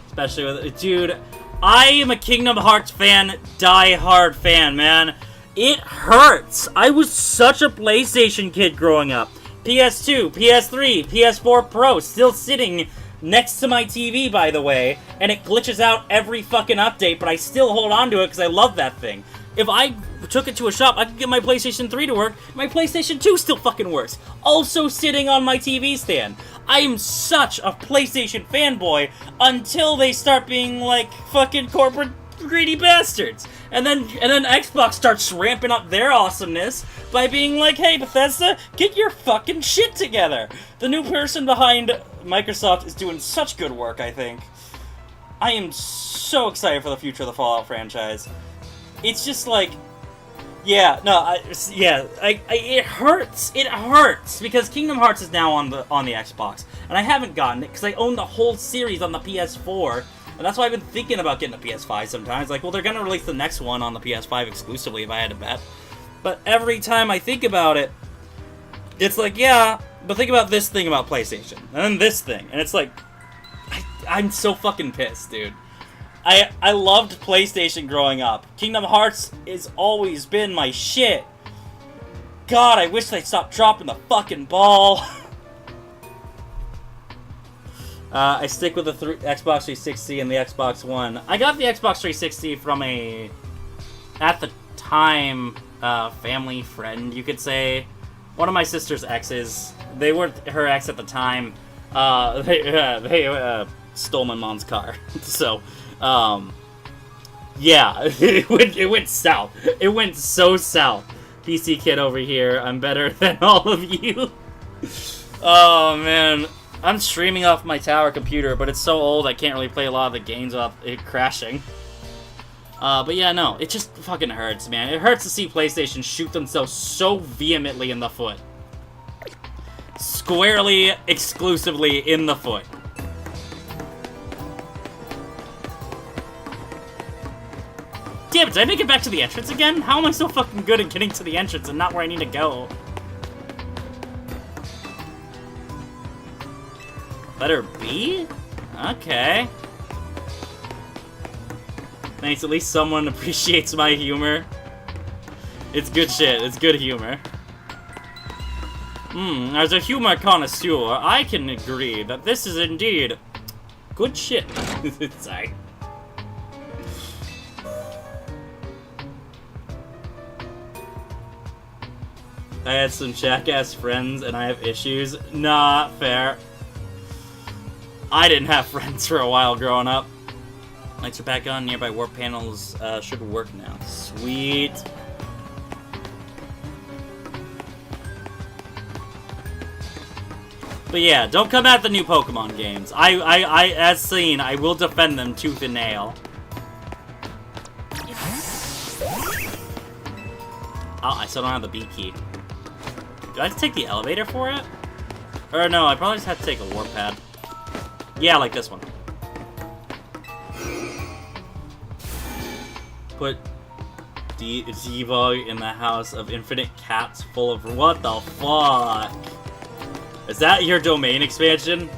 Especially with... Dude, I am a Kingdom Hearts fan, die-hard fan, man. It hurts. I was such a PlayStation kid growing up. PS2, PS3, PS4 Pro, still sitting next to my TV, by the way, and it glitches out every fucking update, but I still hold on to it because I love that thing. If I took it to a shop, I could get my PlayStation 3 to work. My PlayStation 2 still fucking works. Also sitting on my TV stand. I am such a PlayStation fanboy until they start being like fucking corporate greedy bastards. And then Xbox starts ramping up their awesomeness by being like, hey, Bethesda, get your fucking shit together. The new person behind Microsoft is doing such good work, I think. I am so excited for the future of the Fallout franchise. It's just like, yeah, no, it hurts. It hurts because Kingdom Hearts is now on the Xbox, and I haven't gotten it because I own the whole series on the PS4, and that's why I've been thinking about getting a PS5 sometimes. Like, well, they're gonna release the next one on the PS5 exclusively if I had to bet. But every time I think about it, it's like, yeah, but think about this thing about PlayStation, and then this thing, and it's like, I'm so fucking pissed, dude. I loved PlayStation growing up. Kingdom Hearts has always been my shit. God, I wish they'd stop dropping the fucking ball. I stick with the Xbox 360 and the Xbox One. I got the Xbox 360 from a, at the time, family friend, you could say. One of my sister's exes. They weren't her ex at the time. They stole my mom's car. So... yeah, it went south. It went so south. PC kid over here, I'm better than all of you. Oh, man. I'm streaming off my tower computer, but it's so old I can't really play a lot of the games without it crashing. But yeah, no, it just fucking hurts, man. It hurts to see PlayStation shoot themselves so vehemently in the foot. Squarely, exclusively in the foot. Damn it, did I make it back to the entrance again? How am I so fucking good at getting to the entrance and not where I need to go? Letter B? Okay. Thanks, at least someone appreciates my humor. It's good shit, it's good humor. As a humor connoisseur, I can agree that this is indeed good shit. Sorry. I had some jackass friends and I have issues. Not fair. I didn't have friends for a while growing up. Lights are back on. Nearby warp panels should work now. Sweet. But yeah, don't come at the new Pokemon games. I as seen, I will defend them tooth and nail. Oh, I still don't have the B key. Do I have to take the elevator for it? Or no, I probably just have to take a warp pad. Yeah, like this one. Put Devo in the house of infinite cats full of... What the fuck? Is that your domain expansion?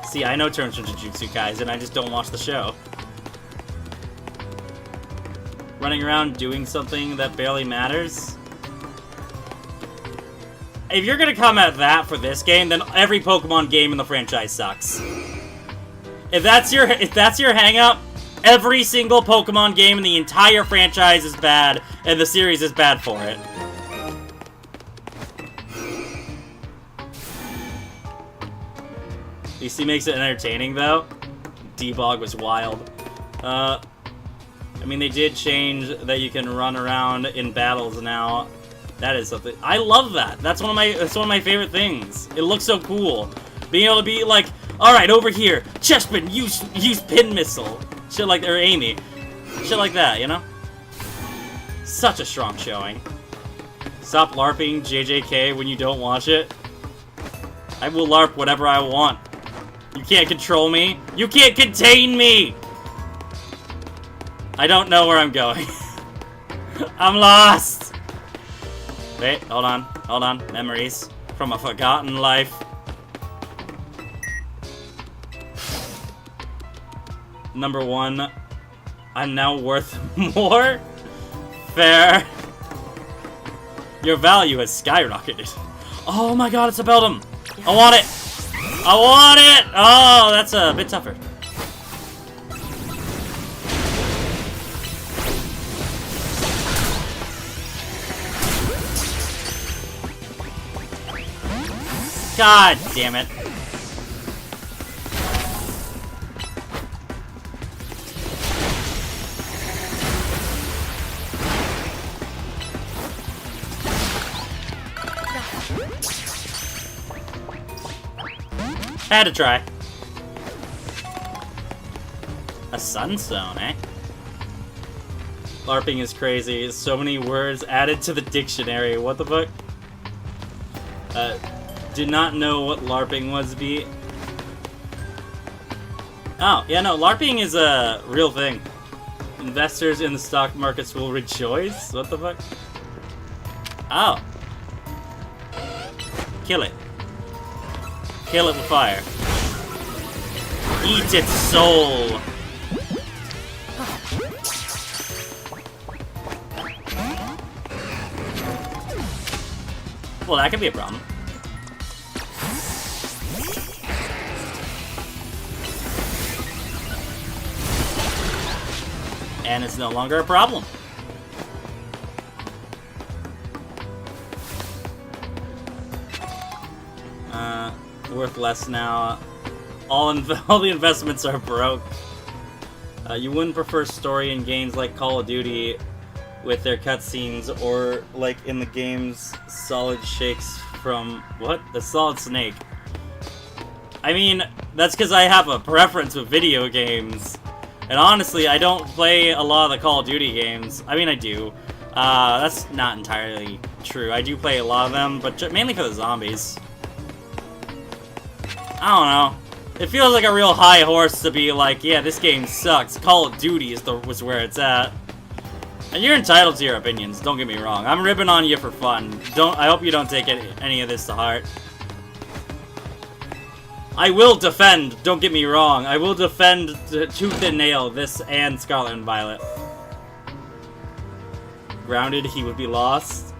See, I know terms from Jujutsu Kaisen, I just don't watch the show. Running around doing something that barely matters? If you're gonna come at that for this game, then every Pokemon game in the franchise sucks. If that's your hang-up, every single Pokemon game in the entire franchise is bad, and the series is bad for it. DC makes it entertaining, though. Debog was wild. I mean, they did change that you can run around in battles now. That is something. I love that. That's one of my favorite things. It looks so cool. Being able to be like, all right, over here, Chespin, use pin missile, shit like, or Amy, shit like that, you know. Such a strong showing. Stop LARPing JJK when you don't watch it. I will LARP whatever I want. You can't control me. You can't contain me. I don't know where I'm going. I'm lost. Wait, hold on. Memories from a forgotten life. Number 1, I'm now worth more? Fair. Your value has skyrocketed. Oh my god, it's a Beldum! I want it! I want it! Oh, that's a bit tougher. God damn it. Had to try. A sunstone, eh? LARPing is crazy. So many words added to the dictionary. What the fuck? Did not know what LARPing was, B. Oh, yeah, no, LARPing is a real thing. Investors in the stock markets will rejoice? What the fuck? Oh. Kill it. Kill it with fire. Eat its soul. Well, that could be a problem. And it's no longer a problem. Worth less now. All the investments are broke. You wouldn't prefer story in games like Call of Duty with their cutscenes, or like in the game's Solid Shakes from what? The Solid Snake. I mean, that's because I have a preference with video games. And honestly, I don't play a lot of the Call of Duty games. I mean, I do. That's not entirely true. I do play a lot of them, but mainly for the zombies. I don't know. It feels like a real high horse to be like, yeah, this game sucks. Call of Duty was where it's at. And you're entitled to your opinions, don't get me wrong. I'm ribbing on you for fun. I hope you don't take any of this to heart. I will defend, don't get me wrong. I will defend tooth and nail this and Scarlet and Violet. Grounded, he would be lost.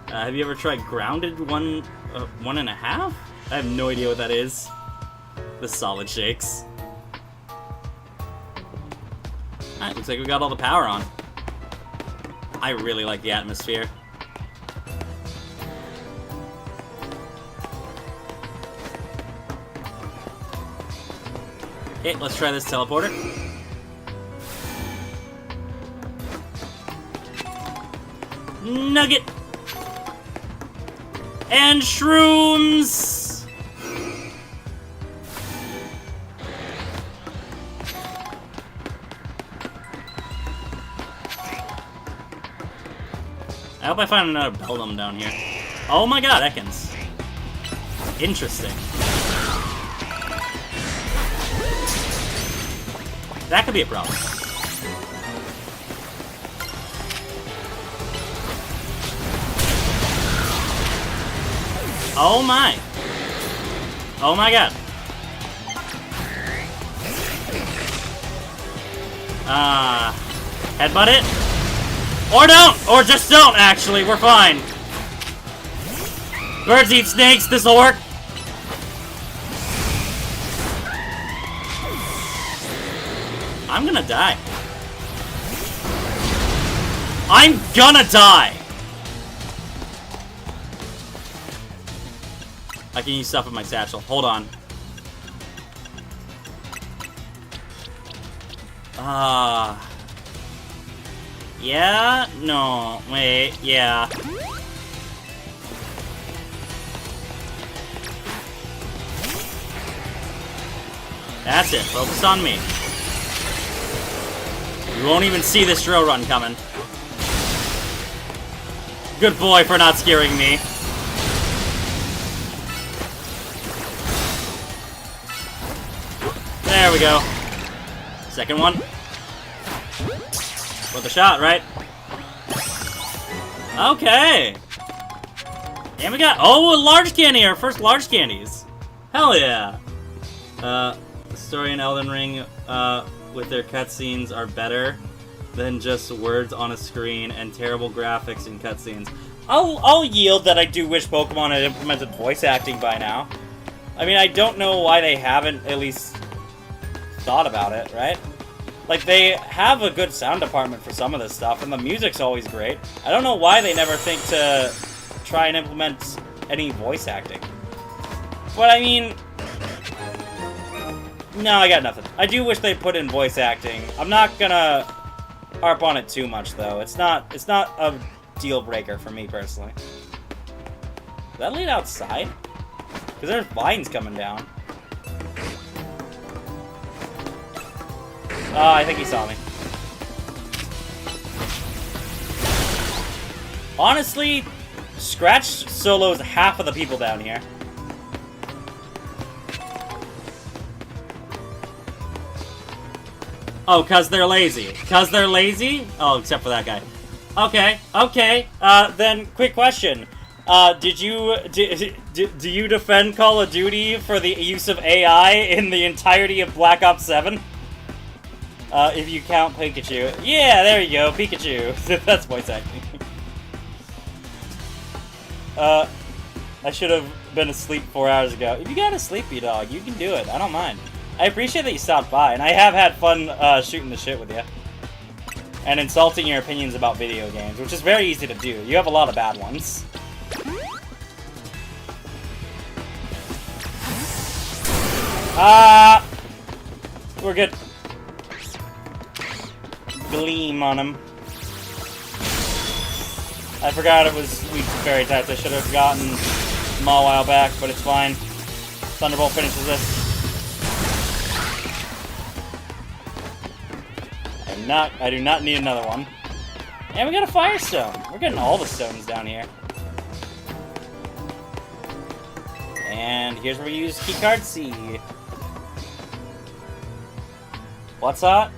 Have you ever tried Grounded 1.5? I have no idea what that is. The Solid Shakes. Alright, looks like we got all the power on. I really like the atmosphere. Okay, let's try this teleporter. Nugget! And shrooms! I hope I find another Beldum down here. Oh my god, Ekans. Interesting. That could be a problem. Oh my. Oh my god. Headbutt it? Or don't! Or just don't, actually. We're fine. Birds eat snakes. This'll work. I'm gonna die. I'm gonna die! I can use stuff in my satchel. Hold on. Yeah? No. Wait. Yeah. That's it. Focus on me. You won't even see this drill run coming. Good boy for not scaring me. There we go. Second one. Worth a shot, right? Okay. And we got, oh, a large candy, our first large candies. Hell yeah. Story in Elden Ring, with their cutscenes are better than just words on a screen and terrible graphics in cutscenes. I'll yield that I do wish Pokemon had implemented voice acting by now. I mean, I don't know why they haven't at least thought about it, right? Like, they have a good sound department for some of this stuff, and the music's always great. I don't know why they never think to try and implement any voice acting. But I mean... No, I got nothing. I do wish they put in voice acting. I'm not gonna harp on it too much, though. It's not a deal breaker for me, personally. Is that lead outside? Because there's vines coming down. Oh, I think he saw me. Honestly, Scratch solos half of the people down here. Oh, cause they're lazy. Cause they're lazy? Oh, except for that guy. Okay, okay. Then, quick question. Do you defend Call of Duty for the use of AI in the entirety of Black Ops 7? If you count Pikachu. Yeah, there you go, Pikachu. That's voice acting. I should have been asleep 4 hours ago. If you got a sleepy dog, you can do it. I don't mind. I appreciate that you stopped by, and I have had fun shooting the shit with you. And insulting your opinions about video games, which is very easy to do. You have a lot of bad ones. We're good. Gleam on him. I forgot it was weak to fairy types. I should have gotten them all a while back, but it's fine. Thunderbolt finishes this. I do not need another one. And we got a Firestone. We're getting all the stones down here. And here's where we use keycard C. What's that?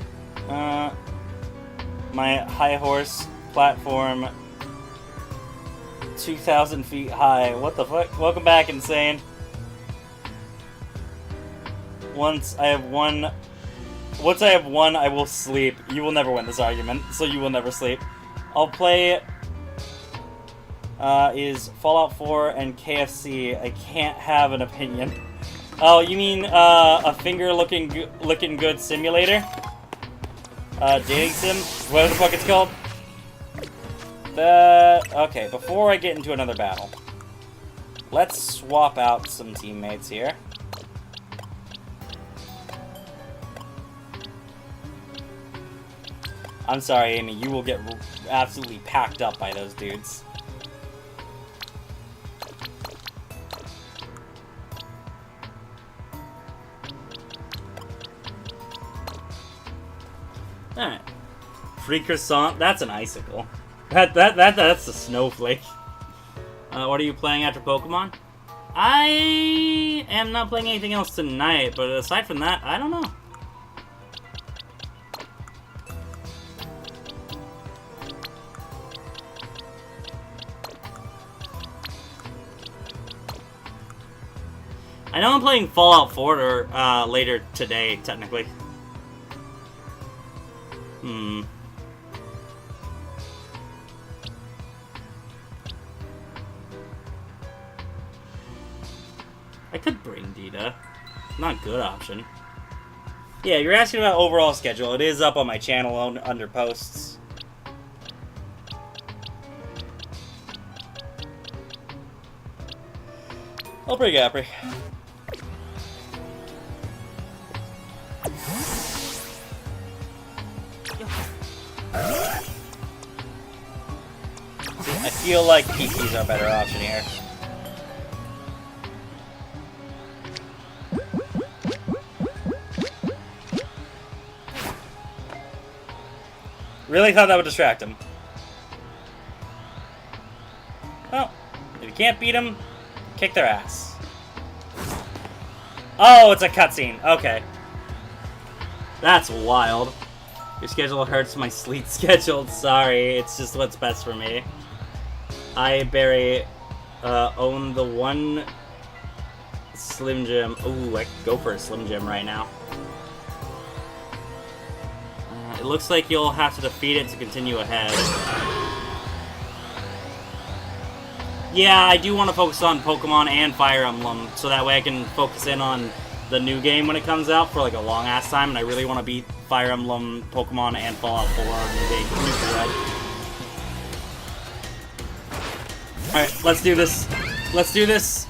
My high horse platform 2,000 feet high. What the fuck? Welcome back, Insane. Once I have one, I will sleep. You will never win this argument, so you will never sleep. I'll play is Fallout 4 and KFC. I can't have an opinion. Oh, you mean a finger looking good simulator? Dating sim? What the fuck it's called? Okay, before I get into another battle, let's swap out some teammates here. I'm sorry, Amy, you will get absolutely packed up by those dudes. Alright. Free croissant, that's an icicle. That's a snowflake. What are you playing after Pokemon? I am not playing anything else tonight, but aside from that, I don't know. I know I'm playing Fallout 4 later today, technically. I could bring Dita. Not a good option. Yeah, you're asking about overall schedule. It is up on my channel under posts. I'll bring Apri. I feel like PT's our better option here. Really thought that would distract him. Well, if you can't beat him, kick their ass. Oh, it's a cutscene. Okay. That's wild. Your schedule hurts my sleep schedule. Sorry, it's just what's best for me. I, Barry, own the one Slim Jim. Ooh, I could go for a Slim Jim right now. It looks like you'll have to defeat it to continue ahead. Yeah, I do want to focus on Pokemon and Fire Emblem, so that way I can focus in on the new game when it comes out for like a long-ass time, and I really want to beat Fire Emblem, Pokemon, and Fallout 4 New Red. Alright, let's do this. Let's do this.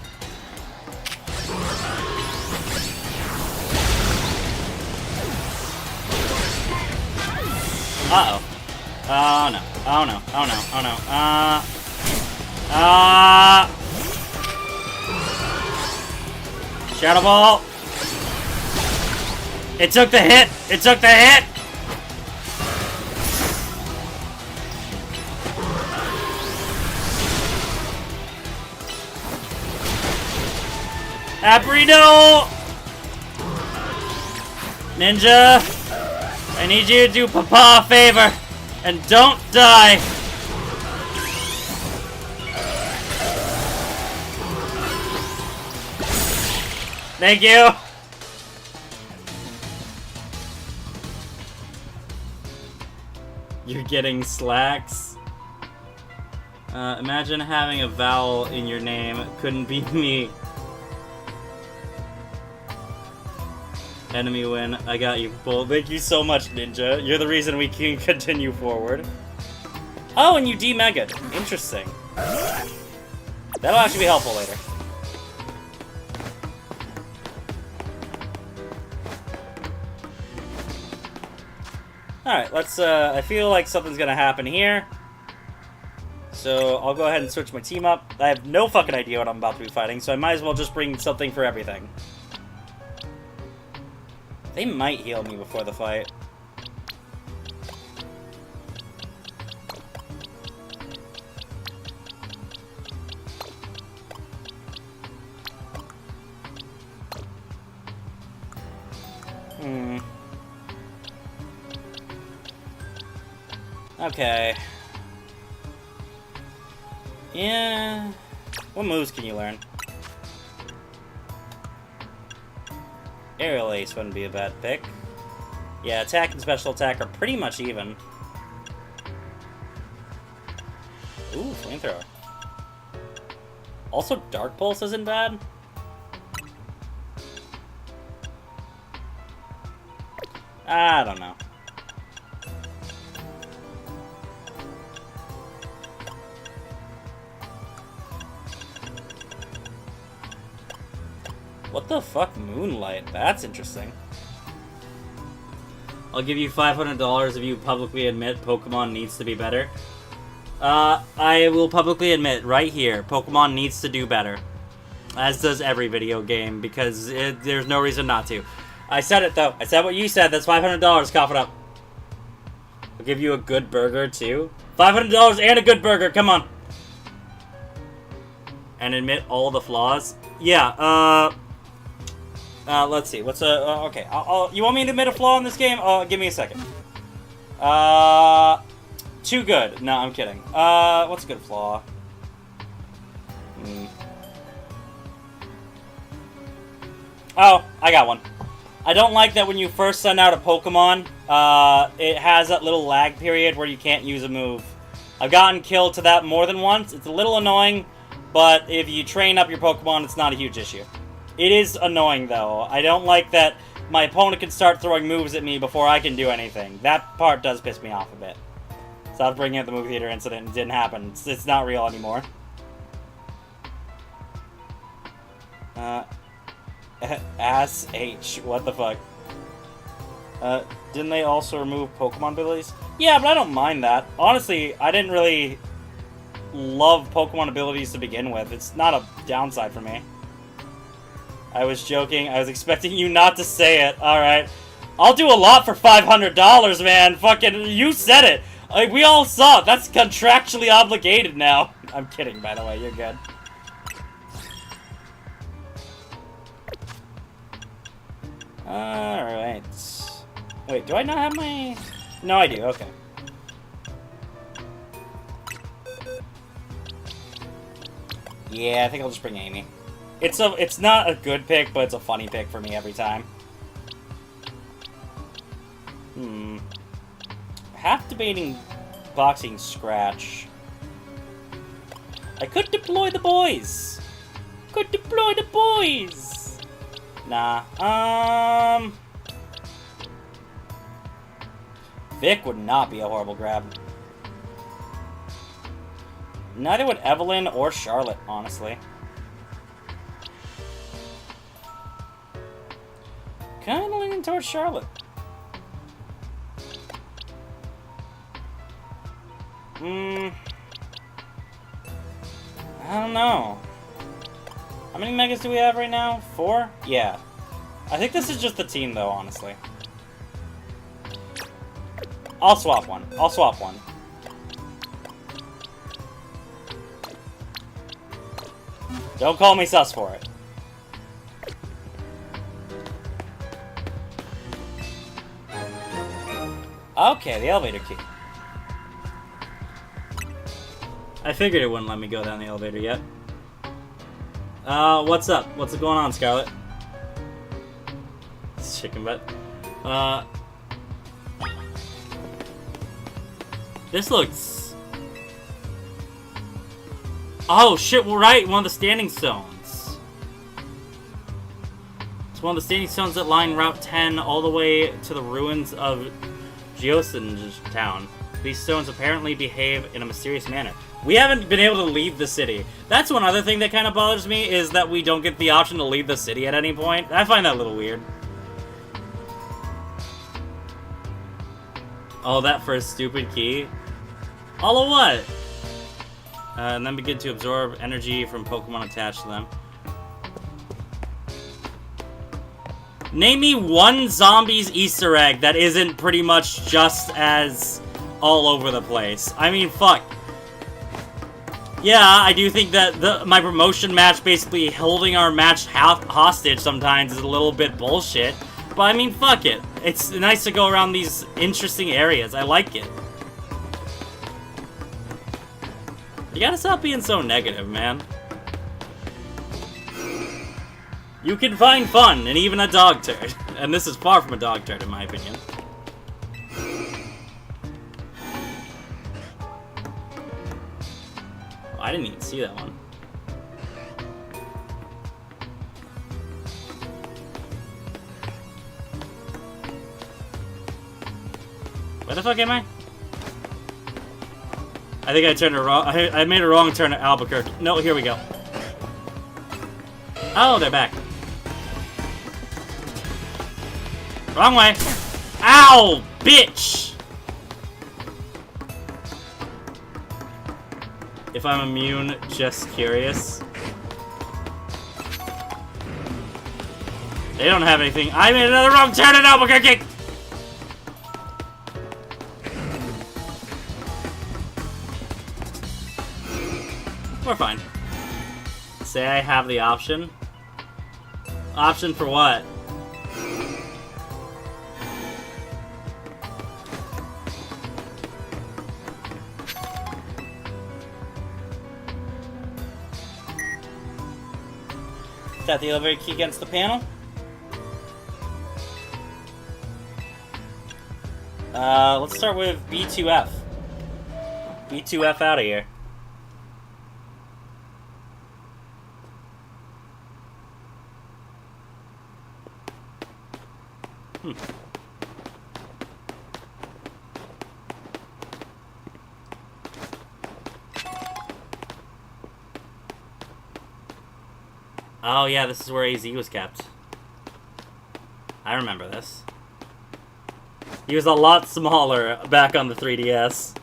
Uh-oh. Oh, no. Oh, no. Oh, no. Oh, no. Shadow Ball! It took the hit! It took the hit! Abrino! Ninja! I need you to do Papa a favor! And don't die! Thank you! You're getting slacks. Imagine having a vowel in your name. Couldn't be me. Enemy win. I got you, Bull. Thank you so much, Ninja. You're the reason we can continue forward. Oh, and you de-mega'd. Interesting. That'll actually be helpful later. Alright, let's, I feel like something's gonna happen here. So, I'll go ahead and switch my team up. I have no fucking idea what I'm about to be fighting, so I might as well just bring something for everything. They might heal me before the fight. Okay. Yeah. What moves can you learn? Aerial Ace wouldn't be a bad pick. Yeah, attack and special attack are pretty much even. Ooh, flamethrower. Also, Dark Pulse isn't bad. I don't know. What the fuck, Moonlight? That's interesting. I'll give you $500 if you publicly admit Pokemon needs to be better. I will publicly admit right here, Pokemon needs to do better. As does every video game, because there's no reason not to. I said it, though. I said what you said. That's $500. Cough it up. I'll give you a good burger, too. $500 and a good burger. Come on. And admit all the flaws. Yeah, let's see. What's okay. You want me to admit a flaw in this game? Give me a second. Too good. No, I'm kidding. What's a good flaw? Oh, I got one. I don't like that when you first send out a Pokemon, it has that little lag period where you can't use a move. I've gotten killed to that more than once. It's a little annoying, but if you train up your Pokemon, it's not a huge issue. It is annoying, though. I don't like that my opponent can start throwing moves at me before I can do anything. That part does piss me off a bit. So I was bringing up the movie theater incident and it didn't happen. It's not real anymore. Ass H. What the fuck? Didn't they also remove Pokemon abilities? Yeah, but I don't mind that. Honestly, I didn't really love Pokemon abilities to begin with. It's not a downside for me. I was joking. I was expecting you not to say it. Alright. I'll do a lot for $500, man. Fucking, you said it. Like, we all saw it. That's contractually obligated now. I'm kidding, by the way. You're good. Alright. Wait, do I not have my... No, I do. Okay. Yeah, I think I'll just bring Amy. It's not a good pick, but it's a funny pick for me every time. Half debating boxing Scratch. I could deploy the boys. Could deploy the boys. Nah. Vic would not be a horrible grab. Neither would Evelyn or Charlotte, honestly. Kinda leaning towards Charlotte. I don't know. How many megas do we have right now? 4? Yeah. I think this is just the team, though, honestly. I'll swap one. I'll swap one. Don't call me sus for it. Okay, the elevator key. I figured it wouldn't let me go down the elevator yet. What's up? What's going on, Scarlet? Chicken butt. This looks... Oh, shit, we're right. One of the standing stones. It's one of the standing stones that line Route 10 all the way to the ruins of Geosin Town. These stones apparently behave in a mysterious manner. We haven't been able to leave the city. That's one other thing that kind of bothers me, is that we don't get the option to leave the city at any point. I find that a little weird. Oh, that first stupid key. All of what? And then begin to absorb energy from Pokemon attached to them. Name me one zombies Easter egg that isn't pretty much just as all over the place. I mean, fuck. Yeah, I do think that my promotion match basically holding our match hostage sometimes is a little bit bullshit. But I mean, fuck it. It's nice to go around these interesting areas. I like it. You gotta stop being so negative, man. You can find fun in even a dog turd. And this is far from a dog turd, in my opinion. Oh, I didn't even see that one. Where the fuck am I? I think I turned a wrong. I made a wrong turn at Albuquerque. No, here we go. Oh, they're back. Wrong way. Ow, bitch! If I'm immune, just curious. They don't have anything. I made another wrong turn at Albuquerque! We're fine. Say I have the option. Option for what? Tap the elevator key against the panel. Let's start with B2F. B2F out of here. Oh yeah, this is where AZ was kept. I remember this. He was a lot smaller back on the 3DS.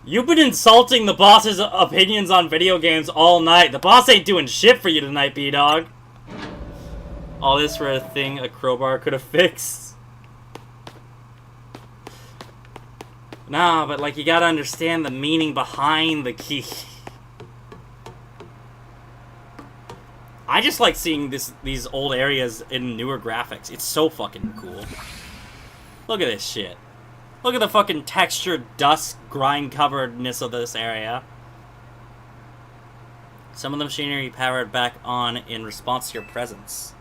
You've been insulting the boss's opinions on video games all night. The boss ain't doing shit for you tonight, B-Dog. All this for a thing a crowbar could have fixed. Nah, but like, you gotta understand the meaning behind the key. I just like seeing these old areas in newer graphics. It's so fucking cool. Look at this shit. Look at the fucking textured dust grind-coveredness of this area. Some of the machinery powered back on in response to your presence.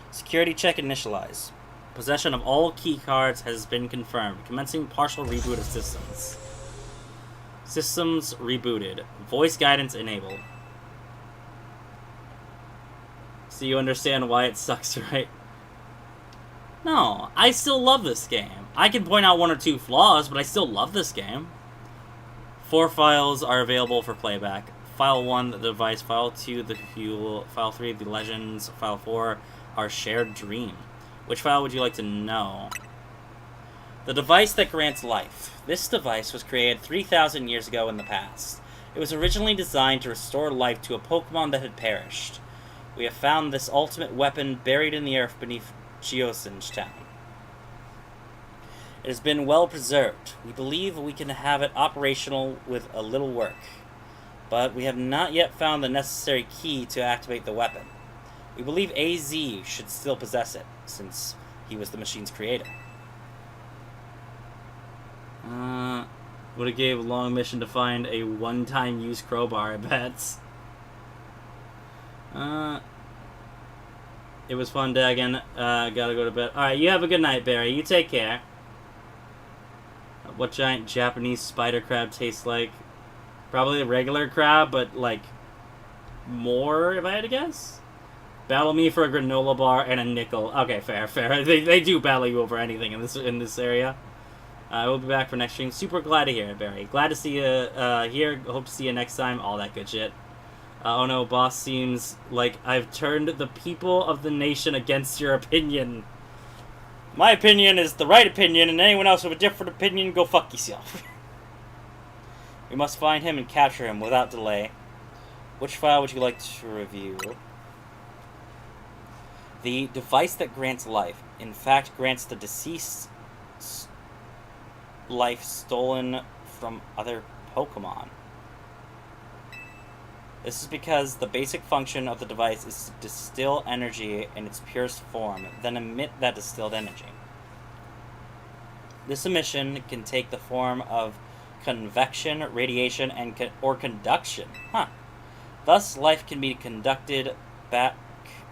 Security check initialized. Possession of all key cards has been confirmed. Commencing partial reboot of systems. Systems rebooted. Voice guidance enabled. So you understand why it sucks, right? No, I still love this game. I can point out one or two flaws, but I still love this game. 4 files are available for playback. File 1, the device. File 2, the fuel. File 3, the legends. File 4, our shared dream. Which file would you like to know? The device that grants life. This device was created 3,000 years ago in the past. It was originally designed to restore life to a Pokemon that had perished. We have found this ultimate weapon buried in the earth beneath Geosinge Town. It has been well preserved. We believe we can have it operational with a little work. But we have not yet found the necessary key to activate the weapon. We believe AZ should still possess it, since he was the machine's creator. Would have gave a long mission to find a one-time use crowbar, I bet. It was fun, Dagon. Gotta go to bed. Alright, you have a good night, Barry. You take care. What giant Japanese spider crab tastes like? Probably a regular crab, but, like, more, if I had to guess? Battle me for a granola bar and a nickel. Okay, fair. They do battle you over anything in this area. I will be back for next stream. Super glad to hear it, Barry. Glad to see you here. Hope to see you next time. All that good shit. Oh no, boss, seems like I've turned the people of the nation against your opinion. My opinion is the right opinion, and anyone else with a different opinion, go fuck yourself. We must find him and capture him without delay. Which file would you like to review? The device that grants life, in fact, grants the deceased life stolen from other Pokemon. This is because the basic function of the device is to distill energy in its purest form, then emit that distilled energy. This emission can take the form of convection, radiation, or conduction. Thus, life can be conducted back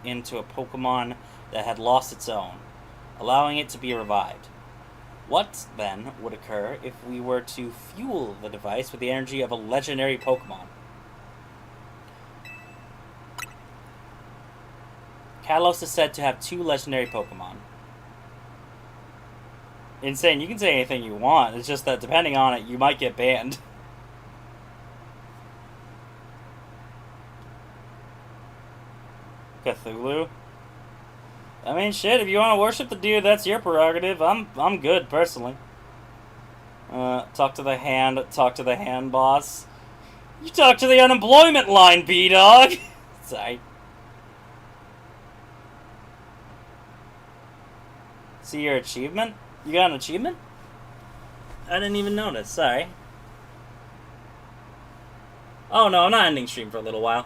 into a Pokemon that had lost its own, allowing it to be revived. What, then, would occur if we were to fuel the device with the energy of a legendary Pokemon? Kalos is said to have 2 legendary Pokemon. Insane, you can say anything you want, it's just that depending on it, you might get banned. Cthulhu? I mean, shit, if you want to worship the dude, that's your prerogative. I'm good, personally. Talk to the hand, boss. You talk to the unemployment line, B-Dog! Sorry. See your achievement? You got an achievement? I didn't even notice, sorry. Oh no, I'm not ending stream for a little while.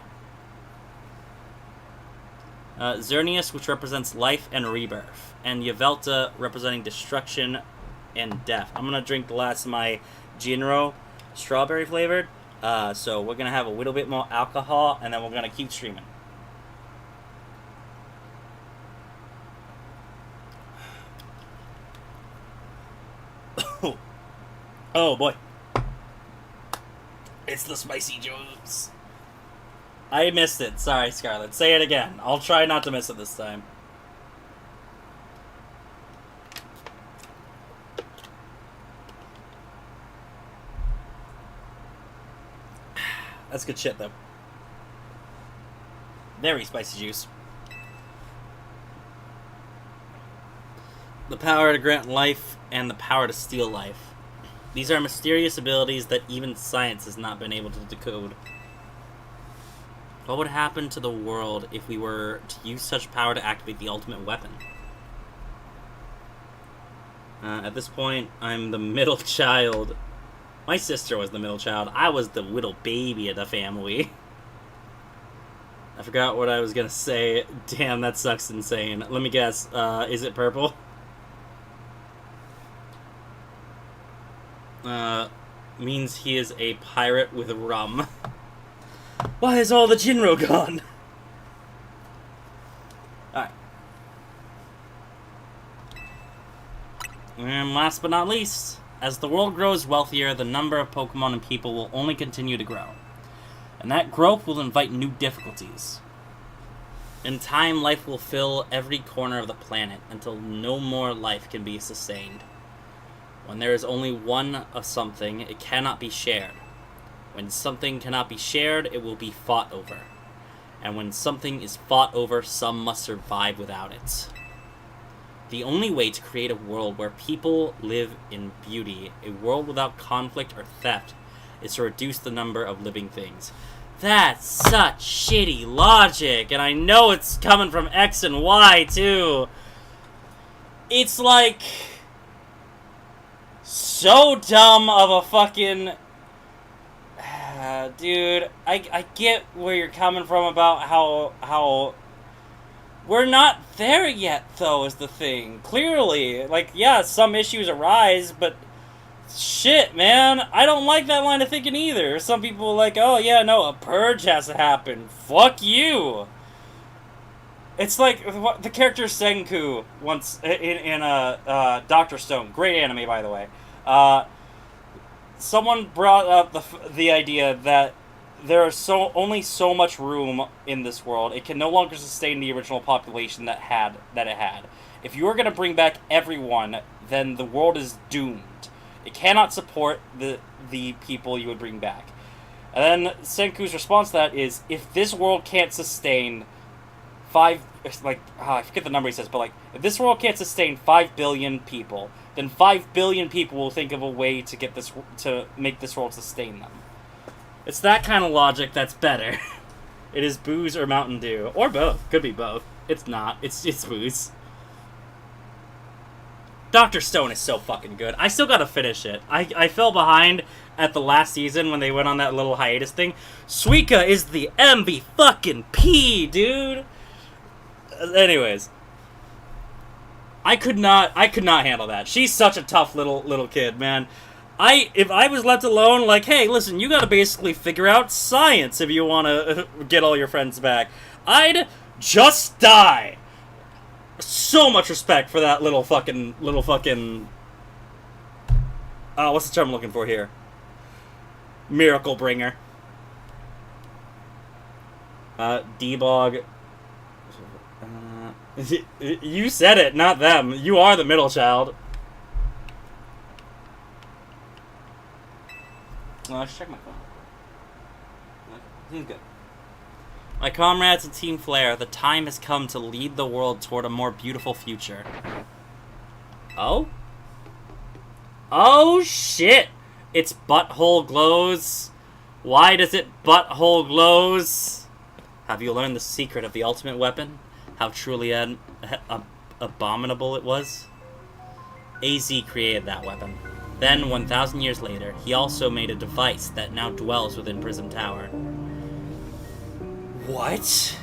Xerneas, which represents life and rebirth, and Yvelta, representing destruction and death. I'm gonna drink the last of my Jinro, strawberry flavored. So we're gonna have a little bit more alcohol, and then we're gonna keep streaming. Oh boy, it's the spicy juice. I missed it. Sorry, Scarlett. Say it again. I'll try not to miss it this time. That's good shit, though. Very spicy juice. The power to grant life and the power to steal life. These are mysterious abilities that even science has not been able to decode. What would happen to the world if we were to use such power to activate the ultimate weapon? At this point, I'm the middle child. My sister was the middle child. I was the little baby of the family. I forgot what I was gonna say. Damn, that sucks insane. Let me guess. Is it purple? Means he is a pirate with rum. Why is all the Jinro gone? Alright. And last but not least, as the world grows wealthier, the number of Pokemon and people will only continue to grow. And that growth will invite new difficulties. In time, life will fill every corner of the planet until no more life can be sustained. When there is only one of something, it cannot be shared. When something cannot be shared, it will be fought over. and when something is fought over, some must survive without it. The only way to create a world where people live in beauty, a world without conflict or theft, is to reduce the number of living things. That's such shitty logic, and I know it's coming from X and Y, too. It's like so dumb of a fucking... dude, I get where you're coming from about how... We're not there yet, though, is the thing. Clearly. Like, yeah, some issues arise, but... Shit, man. I don't like that line of thinking either. Some people are like, oh, yeah, no, a purge has to happen. Fuck you. It's like the character Senku once in Dr. Stone. Great anime, by the way. Someone brought up the idea that there is only so much room in this world. It can no longer sustain the original population that it had. If you are going to bring back everyone, then the world is doomed. It cannot support the people you would bring back. And then Senku's response to that is, if this world can't sustain I forget the number he says, but like, if this world can't sustain 5 billion people, then 5 billion people will think of a way to make this world sustain them. It's that kind of logic that's better. It is booze or Mountain Dew. Or both. Could be both. It's not. It's booze. Dr. Stone is so fucking good. I still gotta finish it. I fell behind at the last season when they went on that little hiatus thing. Suika is the MVP, dude! Anyways. I could not handle that. She's such a tough little kid, man. If I was left alone, like, hey, listen, you gotta basically figure out science if you wanna get all your friends back, I'd just die. So much respect for that little fucking, what's the term I'm looking for here? Miracle bringer. D-Bog. You said it, not them. You are the middle child. I should check my phone. Seems good. My comrades and Team Flare, the time has come to lead the world toward a more beautiful future. Oh? Oh, shit! Its butthole glows. Why does it butthole glows? Have you learned the secret of the ultimate weapon? How truly abominable it was? AZ created that weapon. Then, 1,000 years later, he also made a device that now dwells within Prism Tower. What?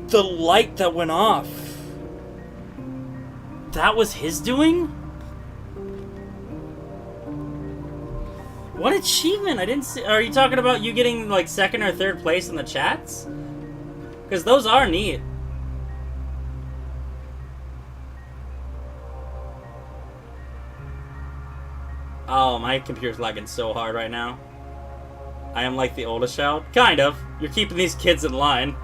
The light that went off. That was his doing? What achievement? I didn't see. Are you talking about you getting like second or third place in the chats? Because those are neat. Oh, my computer's lagging so hard right now. I am like the oldest child? Kind of. You're keeping these kids in line.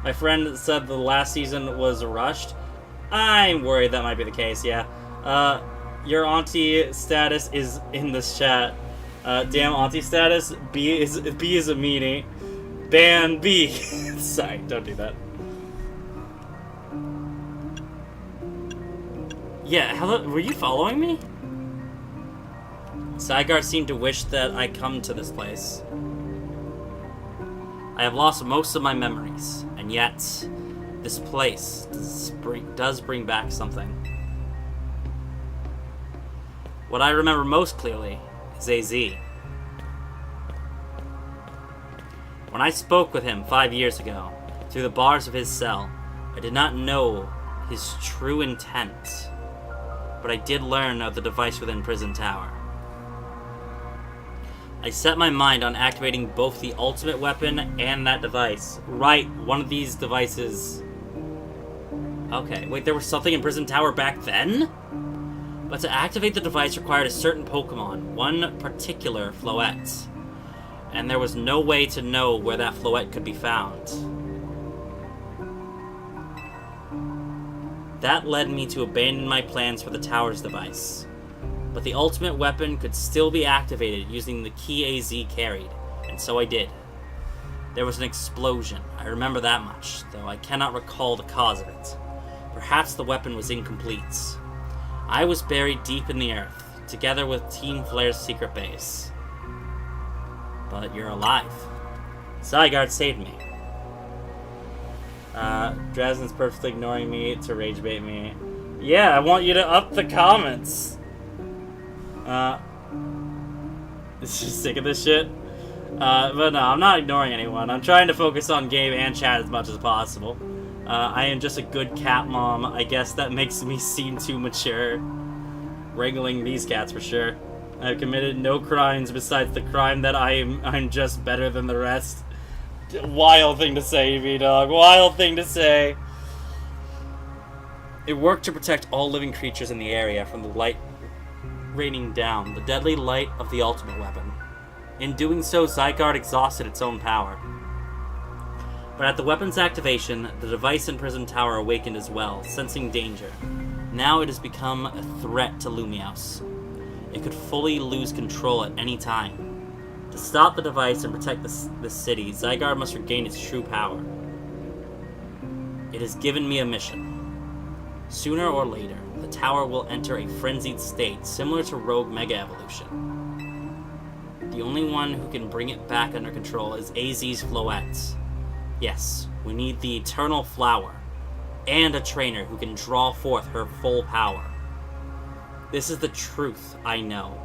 My friend said the last season was rushed. I'm worried that might be the case, yeah. Your auntie status is in this chat. Damn auntie status. B is a meanie. Ban B. Sorry, don't do that. Yeah, were you following me? Zygarde seemed to wish that I come to this place. I have lost most of my memories, and yet this place does bring back something. What I remember most clearly is AZ. When I spoke with him 5 years ago, through the bars of his cell, I did not know his true intent, but I did learn of the device within Prison Tower. I set my mind on activating both the ultimate weapon and that device. Right, one of these devices... Okay, wait, there was something in Prison Tower back then? But to activate the device required a certain Pokemon, one particular Floette. And there was no way to know where that Floette could be found. That led me to abandon my plans for the tower's device. But the ultimate weapon could still be activated using the key AZ carried, and so I did. There was an explosion. I remember that much, though I cannot recall the cause of it. Perhaps the weapon was incomplete. I was buried deep in the earth, together with Team Flare's secret base. But you're alive. Zygarde saved me. Dresden's perfectly ignoring me to rage bait me. Yeah, I want you to up the comments. Is she sick of this shit? But no, I'm not ignoring anyone. I'm trying to focus on game and chat as much as possible. I am just a good cat mom. I guess that makes me seem too mature. Wrangling these cats for sure. I've committed no crimes besides the crime that I'm just better than the rest. Wild thing to say, V-Dog. Wild thing to say. It worked to protect all living creatures in the area from the light raining down, the deadly light of the ultimate weapon. In doing so, Zygarde exhausted its own power. But at the weapon's activation, the device in Prism Tower awakened as well, sensing danger. Now it has become a threat to Lumiose. It could fully lose control at any time. To stop the device and protect the city, Zygarde must regain its true power. It has given me a mission. Sooner or later, the tower will enter a frenzied state, similar to Rogue Mega Evolution. The only one who can bring it back under control is AZ's Floette. Yes, we need the Eternal Flower, and a trainer who can draw forth her full power. This is the truth, I know,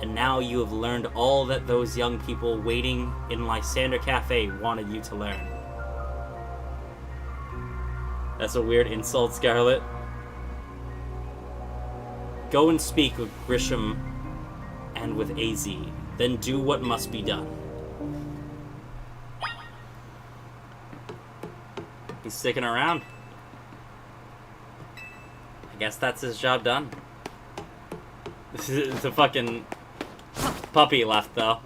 and now you have learned all that those young people waiting in Lysander Cafe wanted you to learn. That's a weird insult, Scarlet. Go and speak with Grisham and with AZ, then do what must be done. He's sticking around. I guess that's his job done. The fucking puppy left, though.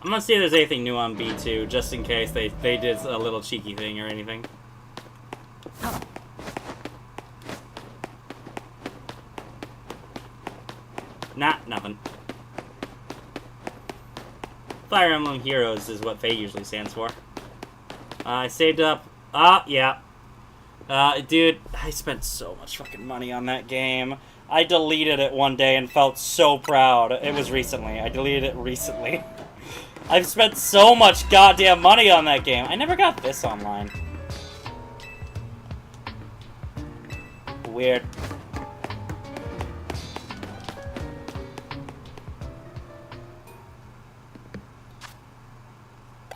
I'm gonna see if there's anything new on B2, just in case they did a little cheeky thing or anything. Nah, nothing. Fire Emblem Heroes is what Faye usually stands for. I saved up. Yeah. Dude, I spent so much fucking money on that game. I deleted it one day and felt so proud. It was recently. I deleted it recently. I've spent so much goddamn money on that game. I never got this online. Weird.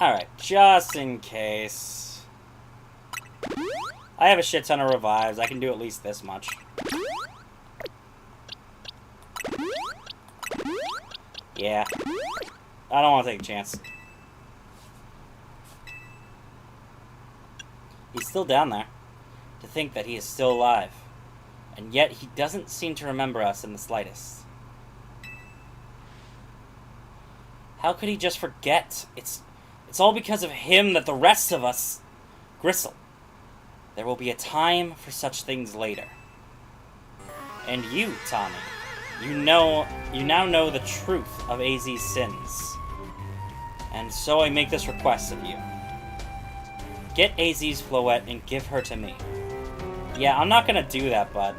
Alright, just in case. I have a shit ton of revives. I can do at least this much. Yeah. I don't want to take a chance. He's still down there. To think that he is still alive. And yet he doesn't seem to remember us in the slightest. How could he just forget? It's all because of him that the rest of us... Gristle. There will be a time for such things later. And you, Tommy, you now know the truth of AZ's sins. And so I make this request of you. Get AZ's Floette and give her to me. Yeah, I'm not gonna do that, bud.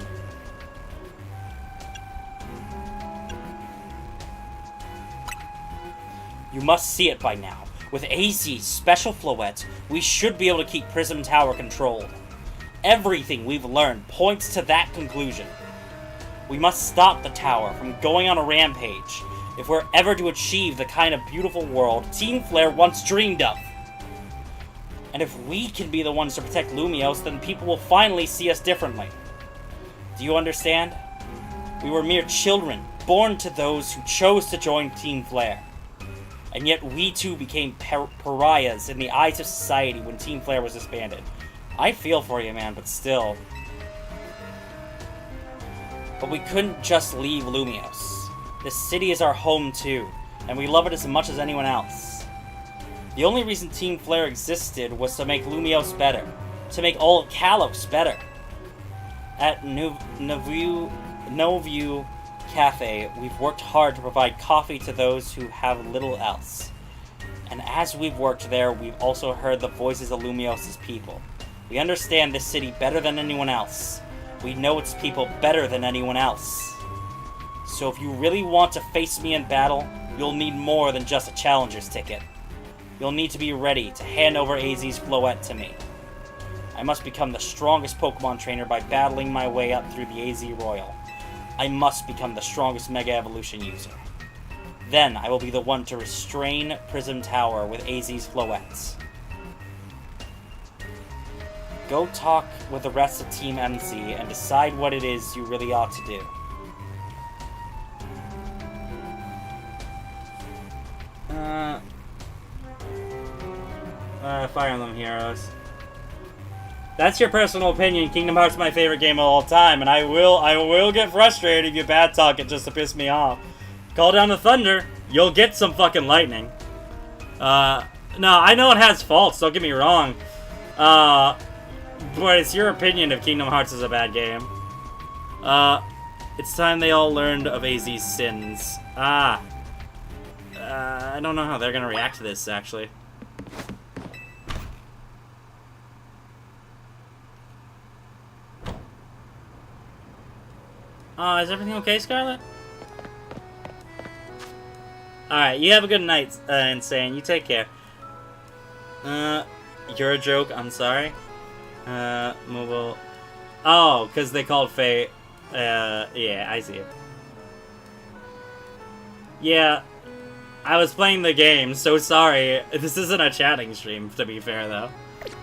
You must see it by now. With AZ's special Floette, we should be able to keep Prism Tower controlled. Everything we've learned points to that conclusion. We must stop the tower from going on a rampage if we're ever to achieve the kind of beautiful world Team Flare once dreamed of. And if we can be the ones to protect Lumiose, then people will finally see us differently. Do you understand? We were mere children, born to those who chose to join Team Flare. And yet we too became pariahs in the eyes of society when Team Flare was disbanded. I feel for you, man, but still. But we couldn't just leave Lumiose. This city is our home too, and we love it as much as anyone else. The only reason Team Flare existed was to make Lumiose better, to make all of Kalos better. At Novue, Cafe, we've worked hard to provide coffee to those who have little else. And as we've worked there, we've also heard the voices of Lumiose's people. We understand this city better than anyone else. We know its people better than anyone else. So if you really want to face me in battle, you'll need more than just a challenger's ticket. You'll need to be ready to hand over AZ's Floette to me. I must become the strongest Pokemon trainer by battling my way up through the AZ Royal. I must become the strongest Mega Evolution user. Then I will be the one to restrain Prism Tower with AZ's Floettes. Go talk with the rest of Team MC and decide what it is you really ought to do. Fire Emblem Heroes. That's your personal opinion. Kingdom Hearts is my favorite game of all time, and I will get frustrated if you bad talk it just to piss me off. Call down the thunder, you'll get some fucking lightning. No, I know it has faults, don't get me wrong. But it's your opinion if Kingdom Hearts is a bad game. It's time they all learned of AZ's sins. I don't know how they're gonna react to this, actually. Is everything okay, Scarlet? Alright, you have a good night, Insane. You take care. You're a joke, I'm sorry. Mobile. Oh, because they called Faye. Yeah, I see it. Yeah, I was playing the game, so sorry. This isn't a chatting stream, to be fair, though.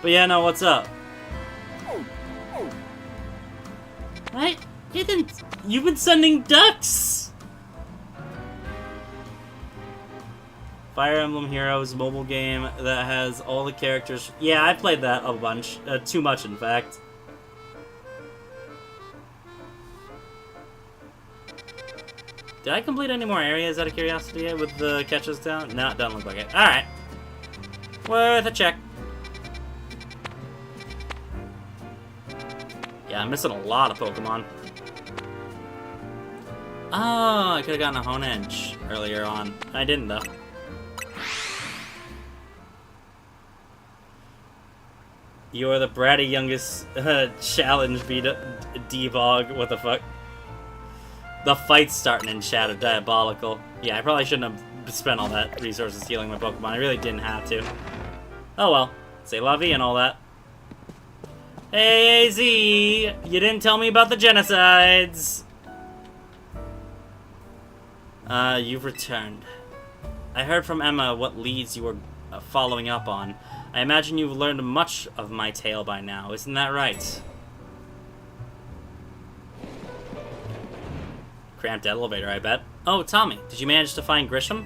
But yeah, no, what's up? What? You've been sending ducks! Fire Emblem Heroes mobile game that has all the characters. Yeah, I played that a bunch. Too much, in fact. Did I complete any more areas out of curiosity with the catches down? No, it doesn't look like it. Alright. Worth a check. Yeah, I'm missing a lot of Pokemon. Oh, I could have gotten a Hone Edge earlier on. I didn't, though. You are the bratty youngest challenge beat Devog. What the fuck? The fight's starting in Shadow Diabolical. Yeah, I probably shouldn't have spent all that resources healing my Pokemon. I really didn't have to. Oh well. Say la vie and all that. Hey, AZ! You didn't tell me about the genocides! You've returned. I heard from Emma what leads you were following up on. I imagine you've learned much of my tale by now, isn't that right? Cramped elevator, I bet. Oh, Tommy, did you manage to find Grisham?